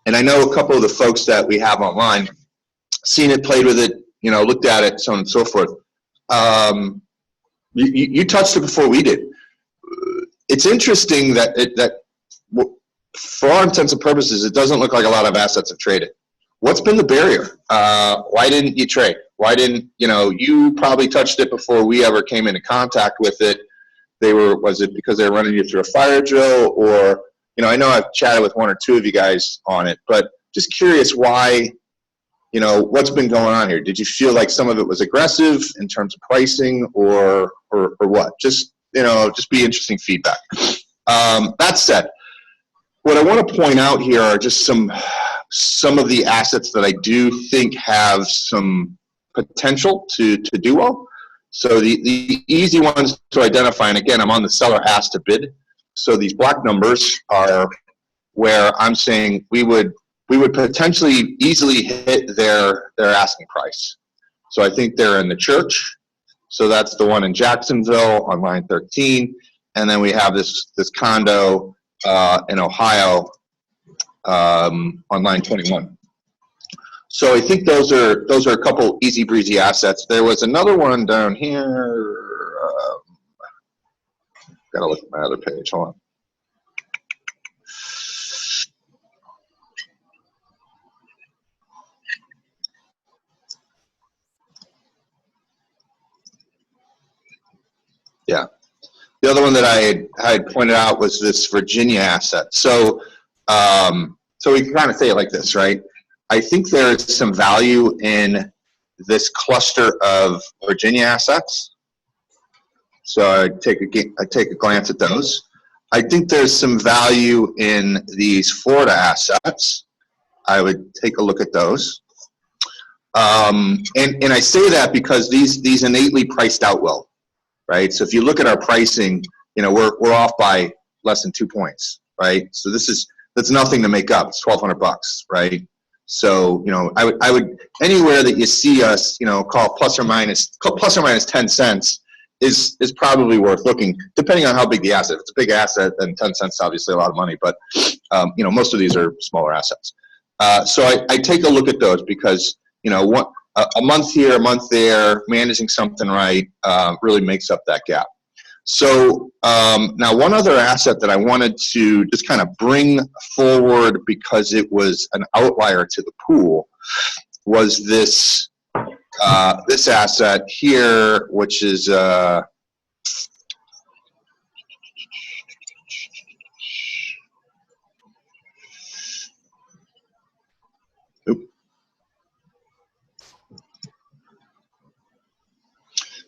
and I know a couple of the folks that we have online seen it, played with it, you know, looked at it, so on and so forth. You touched it before we did. It's interesting that for all intents and purposes, it doesn't look like a lot of assets have traded. What's been the barrier? Why didn't you trade? Why didn't, you know, you probably touched it before we ever came into contact with it. Was it because they were running you through a fire drill? Or, you know, I know I've chatted with one or two of you guys on it, but just curious why, you know, what's been going on here? Did you feel like some of it was aggressive in terms of pricing, or what? Just, you know, just be interesting feedback. That said, what I want to point out here are just some of the assets that I do think have some potential to do well. So the easy ones to identify, and again, I'm on the seller asked to bid. So these black numbers are where I'm saying we would potentially easily hit their asking price. So I think they're in the church. So that's the one in Jacksonville on line 13. And then we have this condo in Ohio on line 21. So I think those are a couple easy breezy assets. There was another one down here. Gotta look at my other page. Hold on. Yeah. The other one that I had pointed out was this Virginia asset. So, so we can kind of say it like this, right? I think there's some value in this cluster of Virginia assets. So I take a glance at those. I think there's some value in these Florida assets. I would take a look at those. And I say that because these innately priced out well, right? So if you look at our pricing, you know, we're off by less than 2 points, right? So that's nothing to make up. It's $1,200, right? So, you know, I would anywhere that you see us, you know, call plus or minus 10 cents is probably worth looking, depending on how big the asset. If it's a big asset, then 10 cents is obviously a lot of money, but you know, most of these are smaller assets. So I take a look at those because, you know, a month here, a month there, managing something right really makes up that gap. So now one other asset that I wanted to just kind of bring forward because it was an outlier to the pool was this this asset here, which is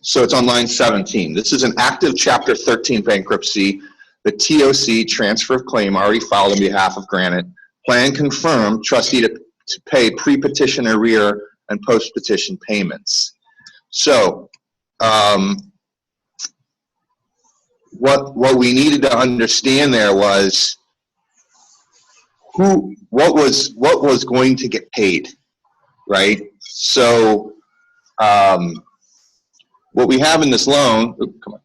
so it's on line 17. This is an active Chapter 13 bankruptcy. The TOC, transfer of claim, already filed on behalf of Granite. Plan confirmed, trustee to pay pre-petition arrear and post-petition payments. So what we needed to understand there was what was going to get paid, right? So what we have in this loan, come on.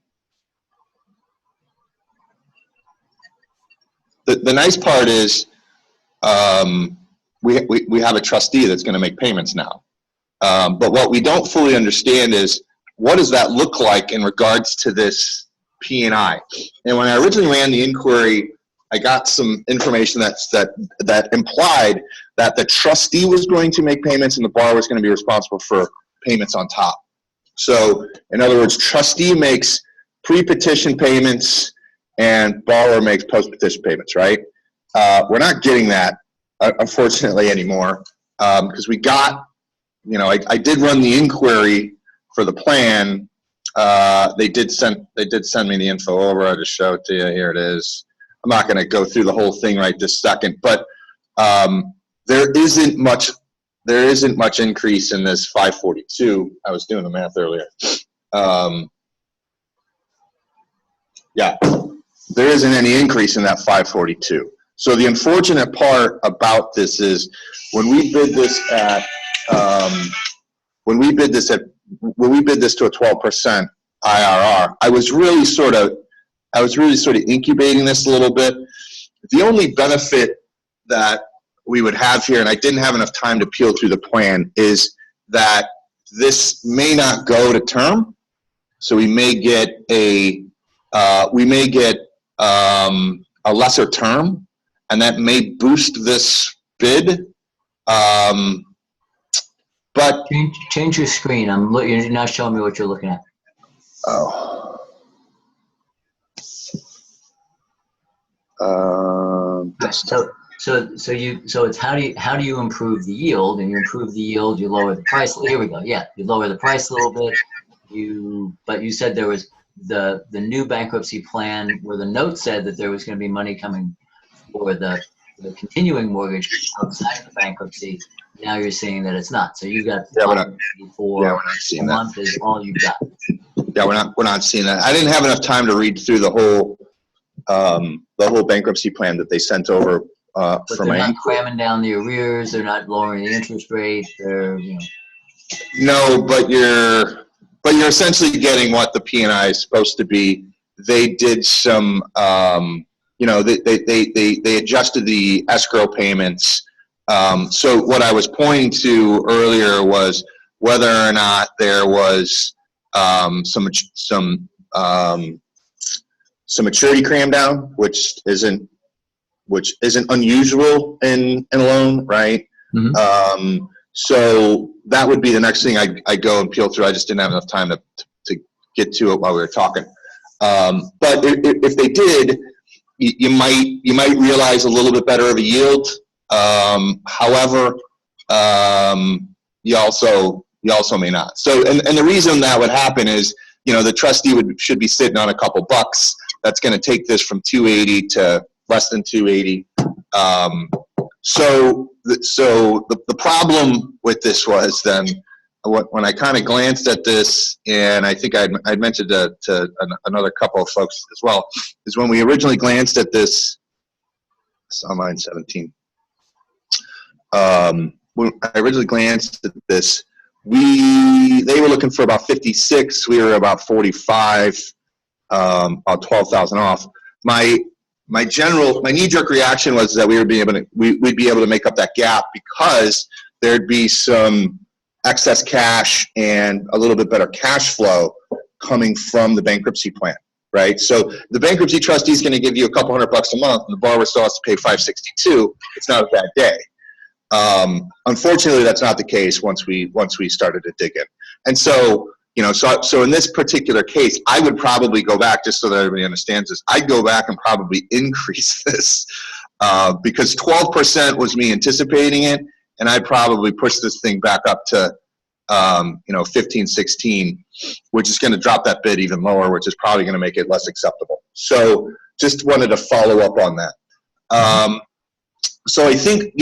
The nice part is we have a trustee that's going to make payments now. But what we don't fully understand is what does that look like in regards to this P&I? And when I originally ran the inquiry, I got some information that implied that the trustee was going to make payments and the borrower was going to be responsible for payments on top. So, in other words, trustee makes pre-petition payments and borrower makes post-petition payments, right? We're not getting that, unfortunately, anymore, because we got, you know, I did run the inquiry for the plan. They did send me the info over. I'll just show it to you. Here it is. I'm not going to go through the whole thing right this second, but there isn't much increase in this 542. I was doing the math earlier. Yeah, there isn't any increase in that 542. So the unfortunate part about this is when we bid this to a 12% IRR, I was really sort of incubating this a little bit. The only benefit that we would have here, and I didn't have enough time to peel through the plan, is that this may not go to term, so we may get a lesser term, and that may boost this bid. But change your screen. You're not showing me what you're looking at. Oh. So it's how do you improve the yield? And you improve the yield, you lower the price. Here we go. Yeah, you lower the price a little bit. But you said there was the new bankruptcy plan where the note said that there was going to be money coming for the continuing mortgage outside of the bankruptcy. Now you're saying that it's not. So you've got Yeah, we're not for seeing a that. month is all you've got. Yeah, we're not seeing that. I didn't have enough time to read through the whole bankruptcy plan that they sent over But for they're my. not cramming down the arrears. They're not lowering the interest rate. They're, you know. No, but you're essentially getting what the P&I is supposed to be. They did some, they adjusted the escrow payments. So what I was pointing to earlier was whether or not there was some maturity cram down, which isn't unusual in a loan, right? Mm-hmm. So that would be the next thing I go and peel through. I just didn't have enough time to get to it while we were talking. But if they did, you might realize a little bit better of a yield. However, you also may not. So, and the reason that would happen is, the trustee should be sitting on a couple bucks. That's going to take this from 280 to less than 280. So the problem with this was then when I kind of glanced at this, and I think I'd mentioned to another couple of folks as well, is when we originally glanced at this, it's on line 17. When I originally glanced at this, they were looking for about 56. We were about 45, about 12,000 off. My knee-jerk reaction was that we'd be able to make up that gap because there'd be some excess cash and a little bit better cash flow coming from the bankruptcy plan, right? So the bankruptcy trustee is going to give you a couple $100 a month, and the borrower still has to pay $562. It's not a bad day. Unfortunately, that's not the case once we started to dig in, and so. So in this particular case, I would probably go back, just so that everybody understands this, I'd go back and probably increase this because 12% was me anticipating it, and I'd probably push this thing back up to 15, 16, which is going to drop that bid even lower, which is probably going to make it less acceptable. So just wanted to follow up on that. So I think,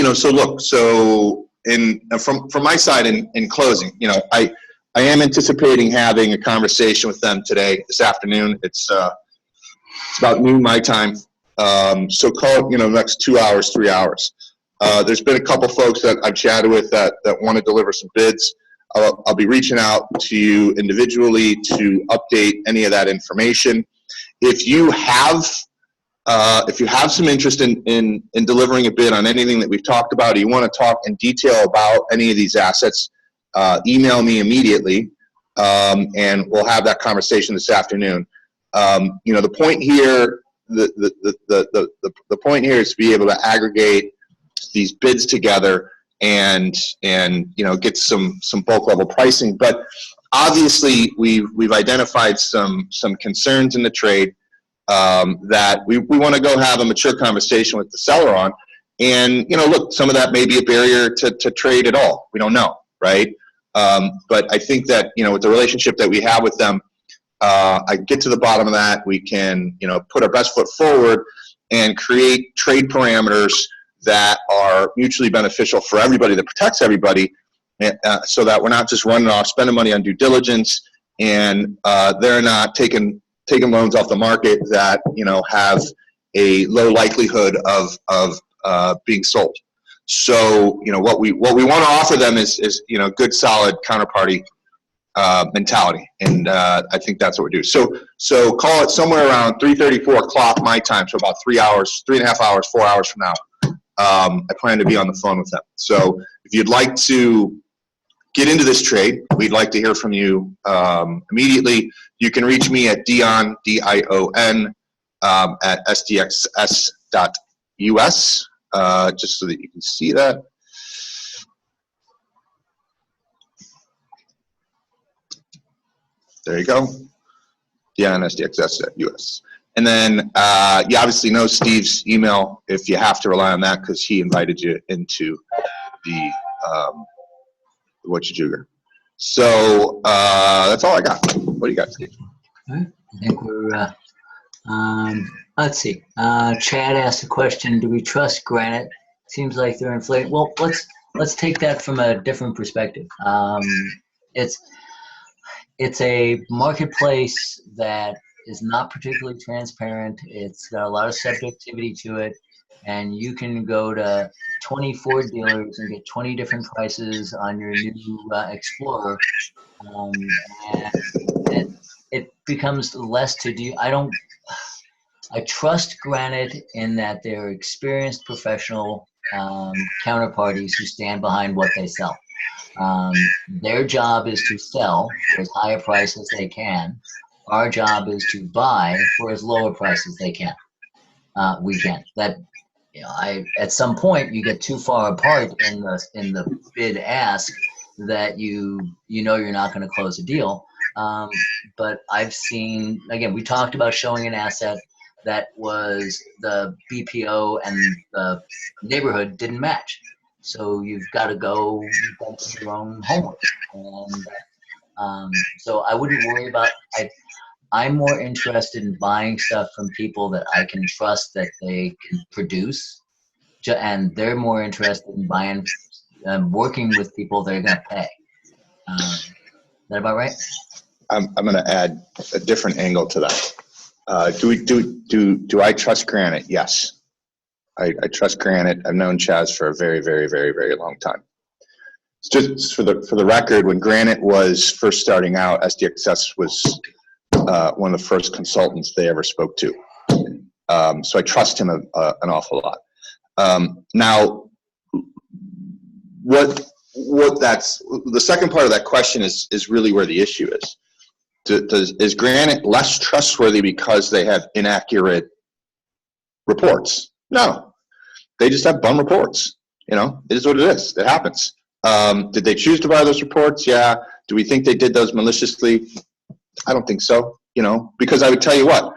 from my side in closing, I am anticipating having a conversation with them this afternoon. It's about noon my time. So call it, next 2 hours, 3 hours. There's been a couple folks that I've chatted with that want to deliver some bids. I'll be reaching out to you individually to update any of that information. If you have some interest in delivering a bid on anything that we've talked about, or you want to talk in detail about any of these assets, email me immediately, and we'll have that conversation this afternoon. The point here, the point here is to be able to aggregate these bids together and get some bulk level pricing. But obviously, we've identified some concerns in the trade that we want to go have a mature conversation with the seller on. And look, some of that may be a barrier to trade at all. We don't know, right? But I think that, with the relationship that we have with them, I get to the bottom of that. We can, put our best foot forward and create trade parameters that are mutually beneficial for everybody, that protects everybody, so that we're not just running off, spending money on due diligence, and they're not taking loans off the market that, have a low likelihood of being sold. So, what we want to offer them is good, solid counterparty mentality, and I think that's what we do. So call it somewhere around 3:30, 4 o'clock my time, so about 3 hours, 3.5 hours, 4 hours from now. I plan to be on the phone with them. So if you'd like to get into this trade, we'd like to hear from you immediately. You can reach me at Dion, D-I-O-N, at sdxs.us. Just so that you can see that. There you go. DNSDXS.us. And then you obviously know Steve's email if you have to rely on that, because he invited you into the What You Jigger. So that's all I got. What do you got, Steve? All right. I think we're, let's see. Chad asked a question, do we trust Granite? Seems like they're inflated. Well, let's take that from a different perspective. It's a marketplace that is not particularly transparent. It's got a lot of subjectivity to it, and you can go to 24 dealers and get 20 different prices on your new Explorer, and it becomes less to do. I trust Granite in that they're experienced professional counterparties who stand behind what they sell. Their job is to sell for as high a price as they can. Our job is to buy for as low a price as they can. We can. That, you know, at some point you get too far apart in the bid ask that you know you're not going to close a deal. But I've seen, again, we talked about showing an asset that was the BPO and the neighborhood didn't match. So you've got to do your own homework. And so I wouldn't worry about, I'm more interested in buying stuff from people that I can trust that they can produce. And they're more interested in buying, working with people that are going to pay. Is that about right? I'm going to add a different angle to that. Do I trust Granite? Yes. I trust Granite. I've known Chaz for a very, very, very, very long time. Just for the record, when Granite was first starting out, SDXS was one of the first consultants they ever spoke to. So I trust him an awful lot. Now, the second part of that question is really where the issue is. Is Granite less trustworthy because they have inaccurate reports? No, they just have bum reports. You know, it is what it is. It happens. Did they choose to buy those reports? Yeah. Do we think they did those maliciously? I don't think so. You know, because I would tell you what,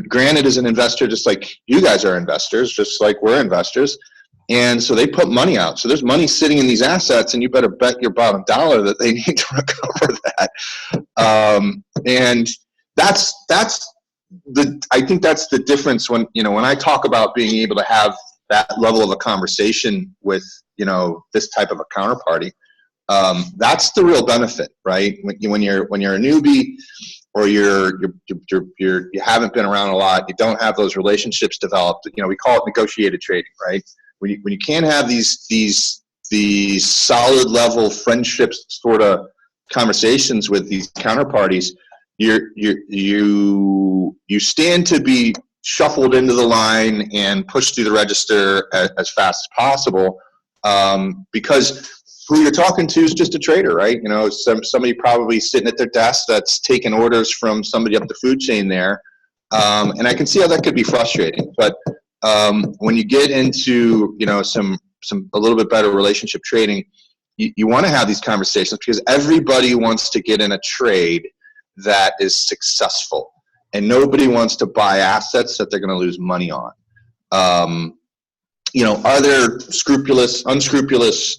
Granite is an investor just like you guys are investors, just like we're investors. And so they put money out. So there's money sitting in these assets, and you better bet your bottom dollar that they need to recover that. And I think that's the difference when I talk about being able to have that level of a conversation with, this type of a counterparty. That's the real benefit, right? When you're a newbie, or you haven't been around a lot, you don't have those relationships developed. We call it negotiated trading, right? When you can't have these solid level friendships sort of conversations with these counterparties, you stand to be shuffled into the line and pushed through the register as fast as possible, because who you're talking to is just a trader, right? Somebody probably sitting at their desk that's taking orders from somebody up the food chain there, and I can see how that could be frustrating. But when you get into a little bit better relationship trading, you want to have these conversations because everybody wants to get in a trade that is successful, and nobody wants to buy assets that they're going to lose money on. Are there unscrupulous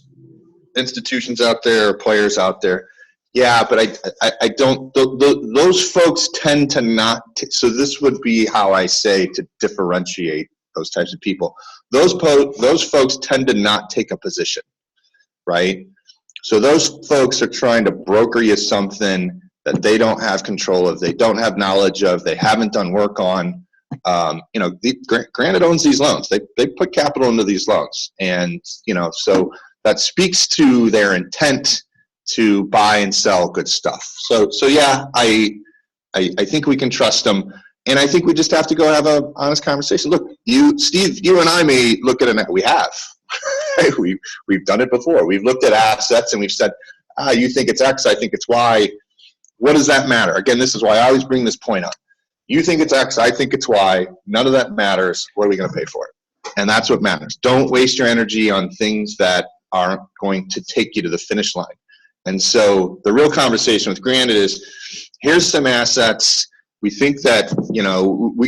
institutions out there, or players out there? Yeah, but I don't. Those folks tend to not. So this would be how I say to differentiate those types of people. Those folks tend to not take a position, right? So those folks are trying to broker you something that they don't have control of, they don't have knowledge of, they haven't done work on. Granite owns these loans. They put capital into these loans, and so that speaks to their intent to buy and sell good stuff. So yeah, I think we can trust them. And I think we just have to go have an honest conversation. Look, Steve, you and I may look at it. We have. We've done it before. We've looked at assets and we've said, you think it's X, I think it's Y. What does that matter? Again, this is why I always bring this point up. You think it's X, I think it's Y. None of that matters. What are we going to pay for it? And that's what matters. Don't waste your energy on things that aren't going to take you to the finish line. And so the real conversation with Granite is, here's some assets. We think that,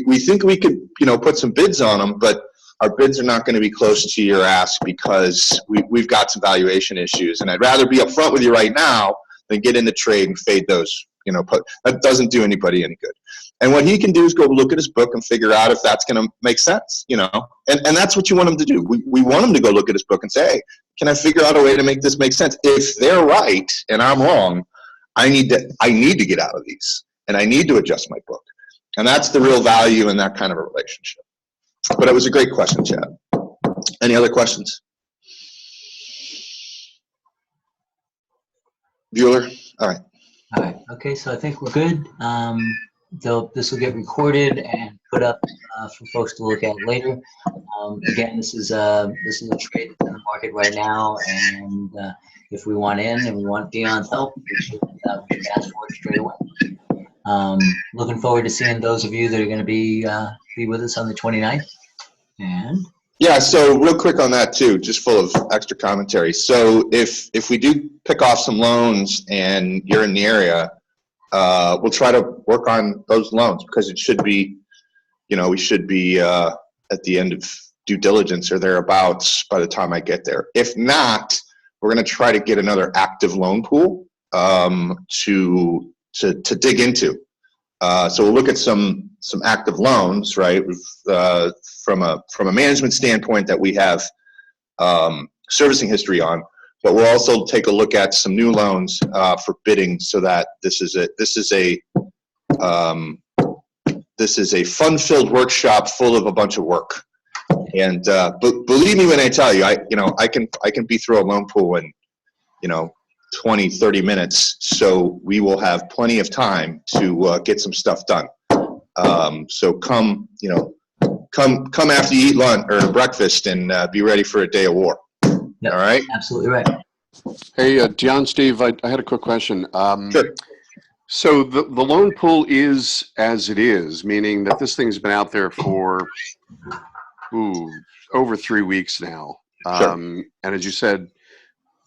we think we could, put some bids on them, but our bids are not going to be close to your ask because we've got some valuation issues. And I'd rather be upfront with you right now than get in the trade and fade those that doesn't do anybody any good. And what he can do is go look at his book and figure out if that's going to make sense, and that's what you want him to do. We want him to go look at his book and say, hey, can I figure out a way to make this make sense? If they're right and I'm wrong, I need to get out of these, and I need to adjust my book. And that's the real value in that kind of a relationship. But it was a great question, Chad. Any other questions? Bueller? All right. All right. Okay, so I think we're good. This will get recorded and put up for folks to look at later. Again, this is a trade that's in the market right now, and if we want in and we want Dion's help, we should ask for it straight away. Looking forward to seeing those of you that are going to be with us on the 29th. And yeah, so real quick on that too, just full of extra commentary. So if we do pick off some loans and you're in the area, we'll try to work on those loans, because it should be, we should be at the end of due diligence or thereabouts by the time I get there. If not, we're going to try to get another active loan pool to dig into. So we'll look at some active loans, right? From a management standpoint that we have servicing history on, but we'll also take a look at some new loans for bidding, so that this is a fun-filled workshop full of a bunch of work. And believe me when I tell you, I can be through a loan pool in 20, 30 minutes, so we will have plenty of time to get some stuff done. So come after you eat lunch or breakfast and be ready for a day of war. Yep, all right? Absolutely right. Hey, Dion, Steve, I had a quick question. Sure. So the loan pool is as it is, meaning that this thing's been out there for over 3 weeks now. Sure. And as you said,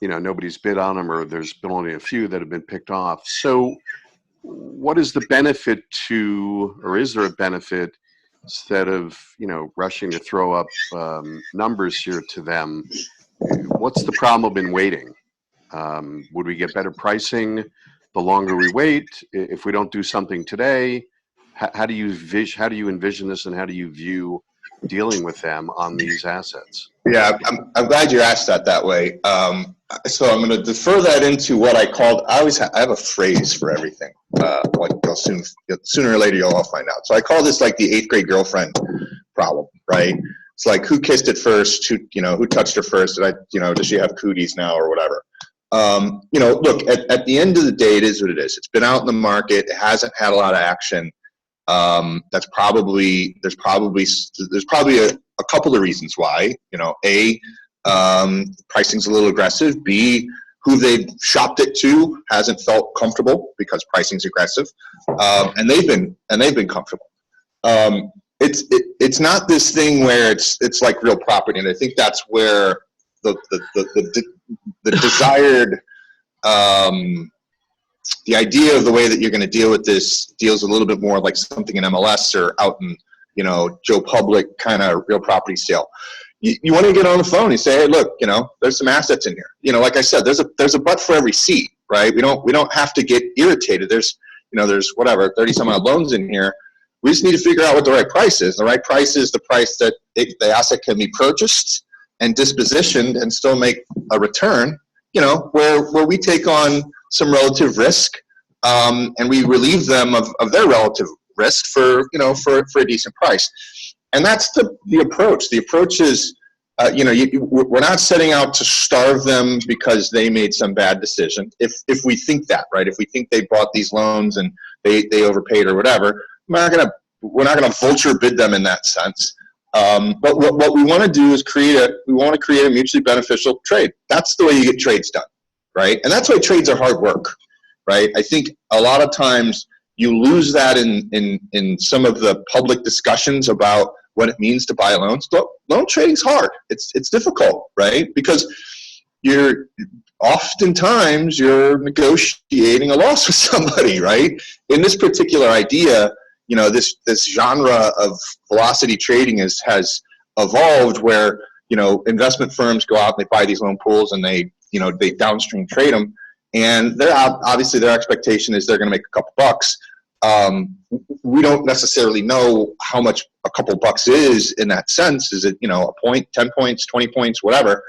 nobody's bid on them, or there's been only a few that have been picked off. So what is the benefit or is there a benefit, instead of, rushing to throw up numbers here to them? What's the problem in waiting? Would we get better pricing the longer we wait? If we don't do something today, how do you envision this, and how do you view dealing with them on these assets? Yeah, I'm glad you asked that way. So I'm going to defer that into what I called. I have a phrase for everything. Sooner or later you'll all find out. So I call this like the 8th grade girlfriend problem, right? It's like, who kissed it first? Who touched her first? Does she have cooties now or whatever? Look, at the end of the day, it is what it is. It's been out in the market. It hasn't had a lot of action. There's probably a couple of reasons why. A, pricing's a little aggressive. B, who they've shopped it to hasn't felt comfortable because pricing's aggressive, and they've been comfortable. It's not this thing where it's like real property, and I think that's where the desired the idea of the way that you're going to deal with this deals a little bit more like something in MLS or out in Joe Public kind of real property sale. You want to get on the phone and say, hey, look, there's some assets in here. Like I said, there's a butt for every seat, right? We don't have to get irritated. There's whatever 30 some odd loans in here. We just need to figure out what the right price is. The right price is the price that the asset can be purchased and dispositioned and still make a return. Where we take on some relative risk, and we relieve them of their relative risk for a decent price. And that's the approach. The approach is, we're not setting out to starve them because they made some bad decision. If we think that, right? If we think they bought these loans and they overpaid or whatever, we're not gonna vulture bid them in that sense. But what we want to do is create a mutually beneficial trade. That's the way you get trades done, right? And that's why trades are hard work, right? I think a lot of times you lose that in some of the public discussions about what it means to buy loans. Loan trading's hard. It's difficult, right? Because oftentimes you're negotiating a loss with somebody, right? In this particular idea, this genre of velocity trading has evolved where, investment firms go out and they buy these loan pools and they downstream trade them. and obviously their expectation is they're going to make a couple bucks. We don't necessarily know how much a couple bucks is in that sense. Is it, a point, 10 points, 20 points, whatever?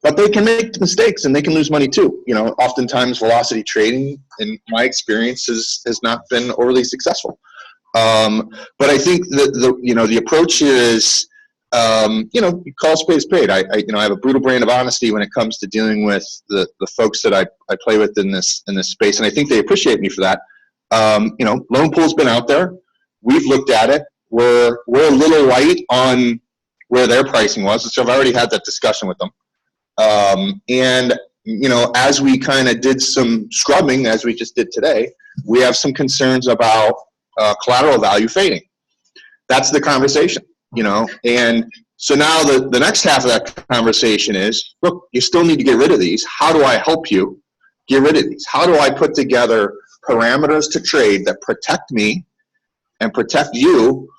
But they can make mistakes and they can lose money too. Oftentimes velocity trading, in my experience, has not been overly successful. But I think the approach here is, call spades paid. I have a brutal brand of honesty when it comes to dealing with the folks that I play with in this space, and I think they appreciate me for that. Loan pool's been out there. We've looked at it. We're a little light on where their pricing was, so I've already had that discussion with them. And as we kind of did some scrubbing, as we just did today, we have some concerns about collateral value fading. That's the conversation, and so now the next half of that conversation is, look, you still need to get rid of these. How do I help you get rid of these? How do I put together parameters to trade that protect me and protect you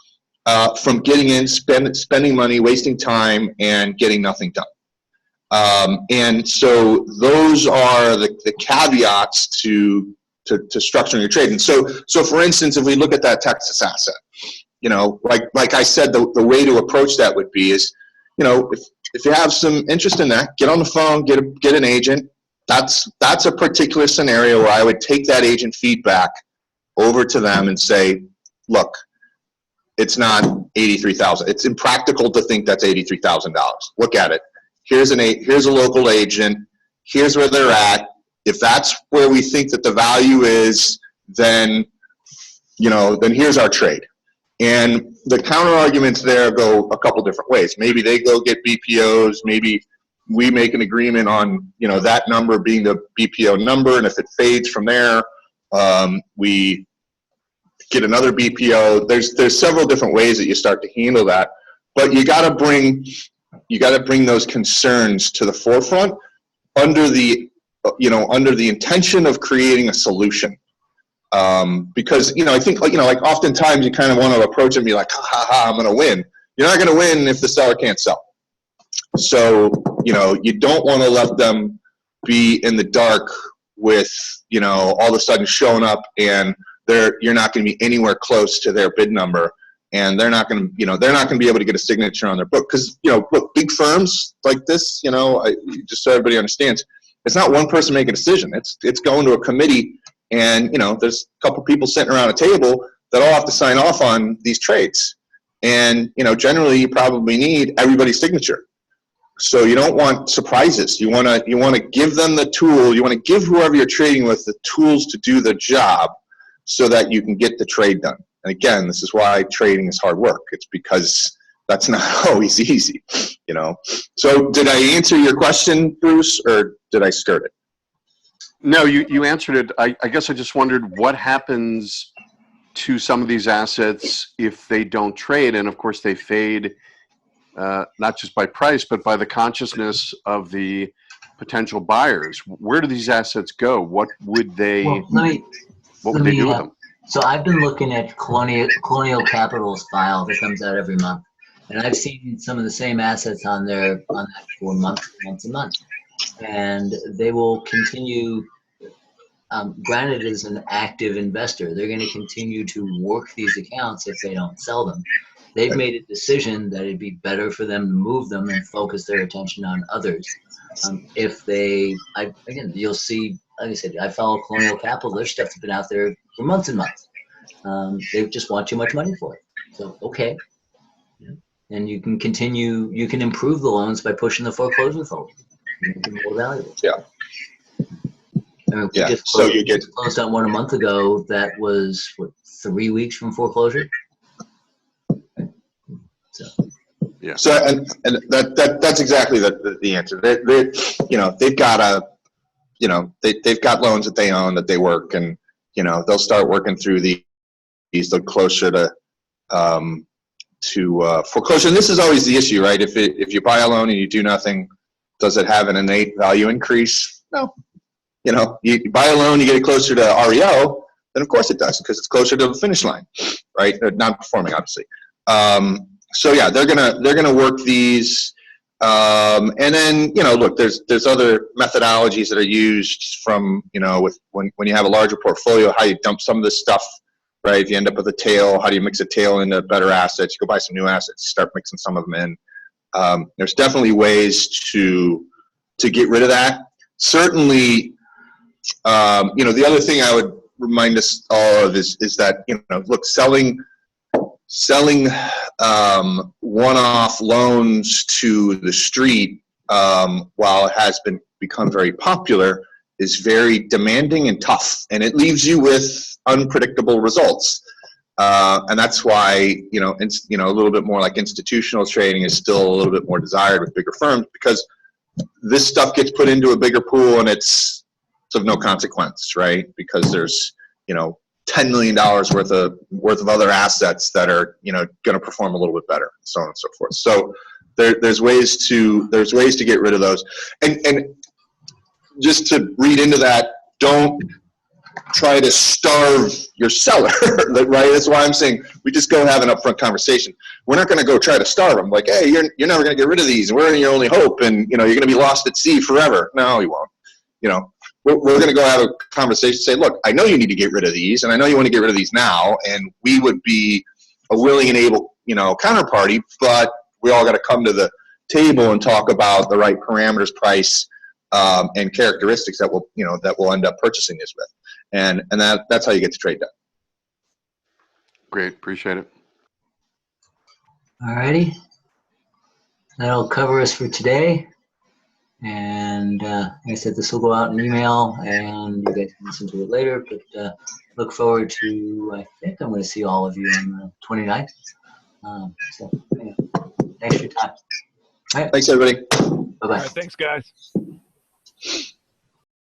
from getting in, spending money, wasting time, and getting nothing done? And so those are the caveats to structuring your trade. And so for instance, if we look at that Texas asset, like I said, the way to approach that would be is, if you have some interest in that, get on the phone, get an agent. That's a particular scenario where I would take that agent feedback over to them and say, look, it's not $83,000. It's impractical to think that's $83,000. Look at it. Here's a local agent. Here's where they're at. If that's where we think that the value is, then here's our trade. And the counter arguments there go a couple different ways. Maybe they go get BPOs. Maybe we make an agreement on that number being the BPO number, and if it fades from there, we get another BPO. There's several different ways that you start to handle that, but you got to bring those concerns to the forefront under the intention of creating a solution. Because I think like oftentimes you kind of want to approach it and be like, ha, I'm going to win. You're not going to win if the seller can't sell. So you don't want to let them be in the dark with all of a sudden showing up and you're not going to be anywhere close to their bid number, and they're not going to be able to get a signature on their book. Because look, big firms like this, just so everybody understands, it's not one person making a decision. It's going to a committee, and there's a couple people sitting around a table that all have to sign off on these trades. And generally you probably need everybody's signature. So you don't want surprises. You want to give them the tool. You want to give whoever you're trading with the tools to do the job, so that you can get the trade done. And again, this is why trading is hard work. It's because that's not always easy, So did I answer your question, Bruce, or did I skirt it? No, you answered it. I guess I just wondered what happens to some of these assets if they don't trade, and of course they fade, not just by price, but by the consciousness of the potential buyers. Where do these assets go? What would they? What would they do with them? So I've been looking at Colonial Capital's file that comes out every month, and I've seen some of the same assets on that for months and months, and they will continue. Granite is an active investor. They're going to continue to work these accounts if they don't sell them. They've made a decision that it'd be better for them to move them and focus their attention on others. You'll see. Like I said, I follow Colonial Capital. Their stuff's been out there for months and months. They just want too much money for it. So, okay. And you can continue, you can improve the loans by pushing the foreclosure forward. Make them more valuable. Yeah. We just closed on one a month ago that was, 3 weeks from foreclosure? So. Yeah. So, and that's exactly the answer. They've got they've got loans that they own that they work, and they'll start working through these. They're closer to foreclosure. And this is always the issue, right? If you buy a loan and you do nothing, does it have an innate value increase? No. You buy a loan, you get it closer to REO, then of course it does, because it's closer to the finish line, right? They're not performing, obviously. So yeah, they're gonna work these. And then, look, there's other methodologies that are used from, with when you have a larger portfolio, how you dump some of this stuff, right? If you end up with a tail, how do you mix a tail into better assets? You go buy some new assets, start mixing some of them in. There's definitely ways to get rid of that. Certainly, the other thing I would remind us all of is that, look, selling one-off loans to the street, while it has become very popular, is very demanding and tough, and it leaves you with unpredictable results. And that's why, a little bit more like institutional trading is still a little bit more desired with bigger firms, because this stuff gets put into a bigger pool and it's of no consequence, right? Because there's, $10 million worth of other assets that are, going to perform a little bit better, so on and so forth. So there's ways to get rid of those. And just to read into that, don't try to starve your seller, right? That's why I'm saying we just go have an upfront conversation. We're not going to go try to starve them. Like, hey, you're never going to get rid of these, and we're your only hope, and you're going to be lost at sea forever. No, you won't. We're going to go have a conversation. Say, look, I know you need to get rid of these, and I know you want to get rid of these now, and we would be a willing and able, counterparty. But we all got to come to the table and talk about the right parameters, price, and characteristics that we'll end up purchasing this with. And that's how you get the trade done. Great, appreciate it. All righty. That'll cover us for today. And like I said, this will go out in email, and you guys can listen to it later. But look forward to, I think I'm going to see all of you on the 29th. So anyway, thanks for your time. All right. Thanks, everybody. Bye-bye. All right, thanks, guys.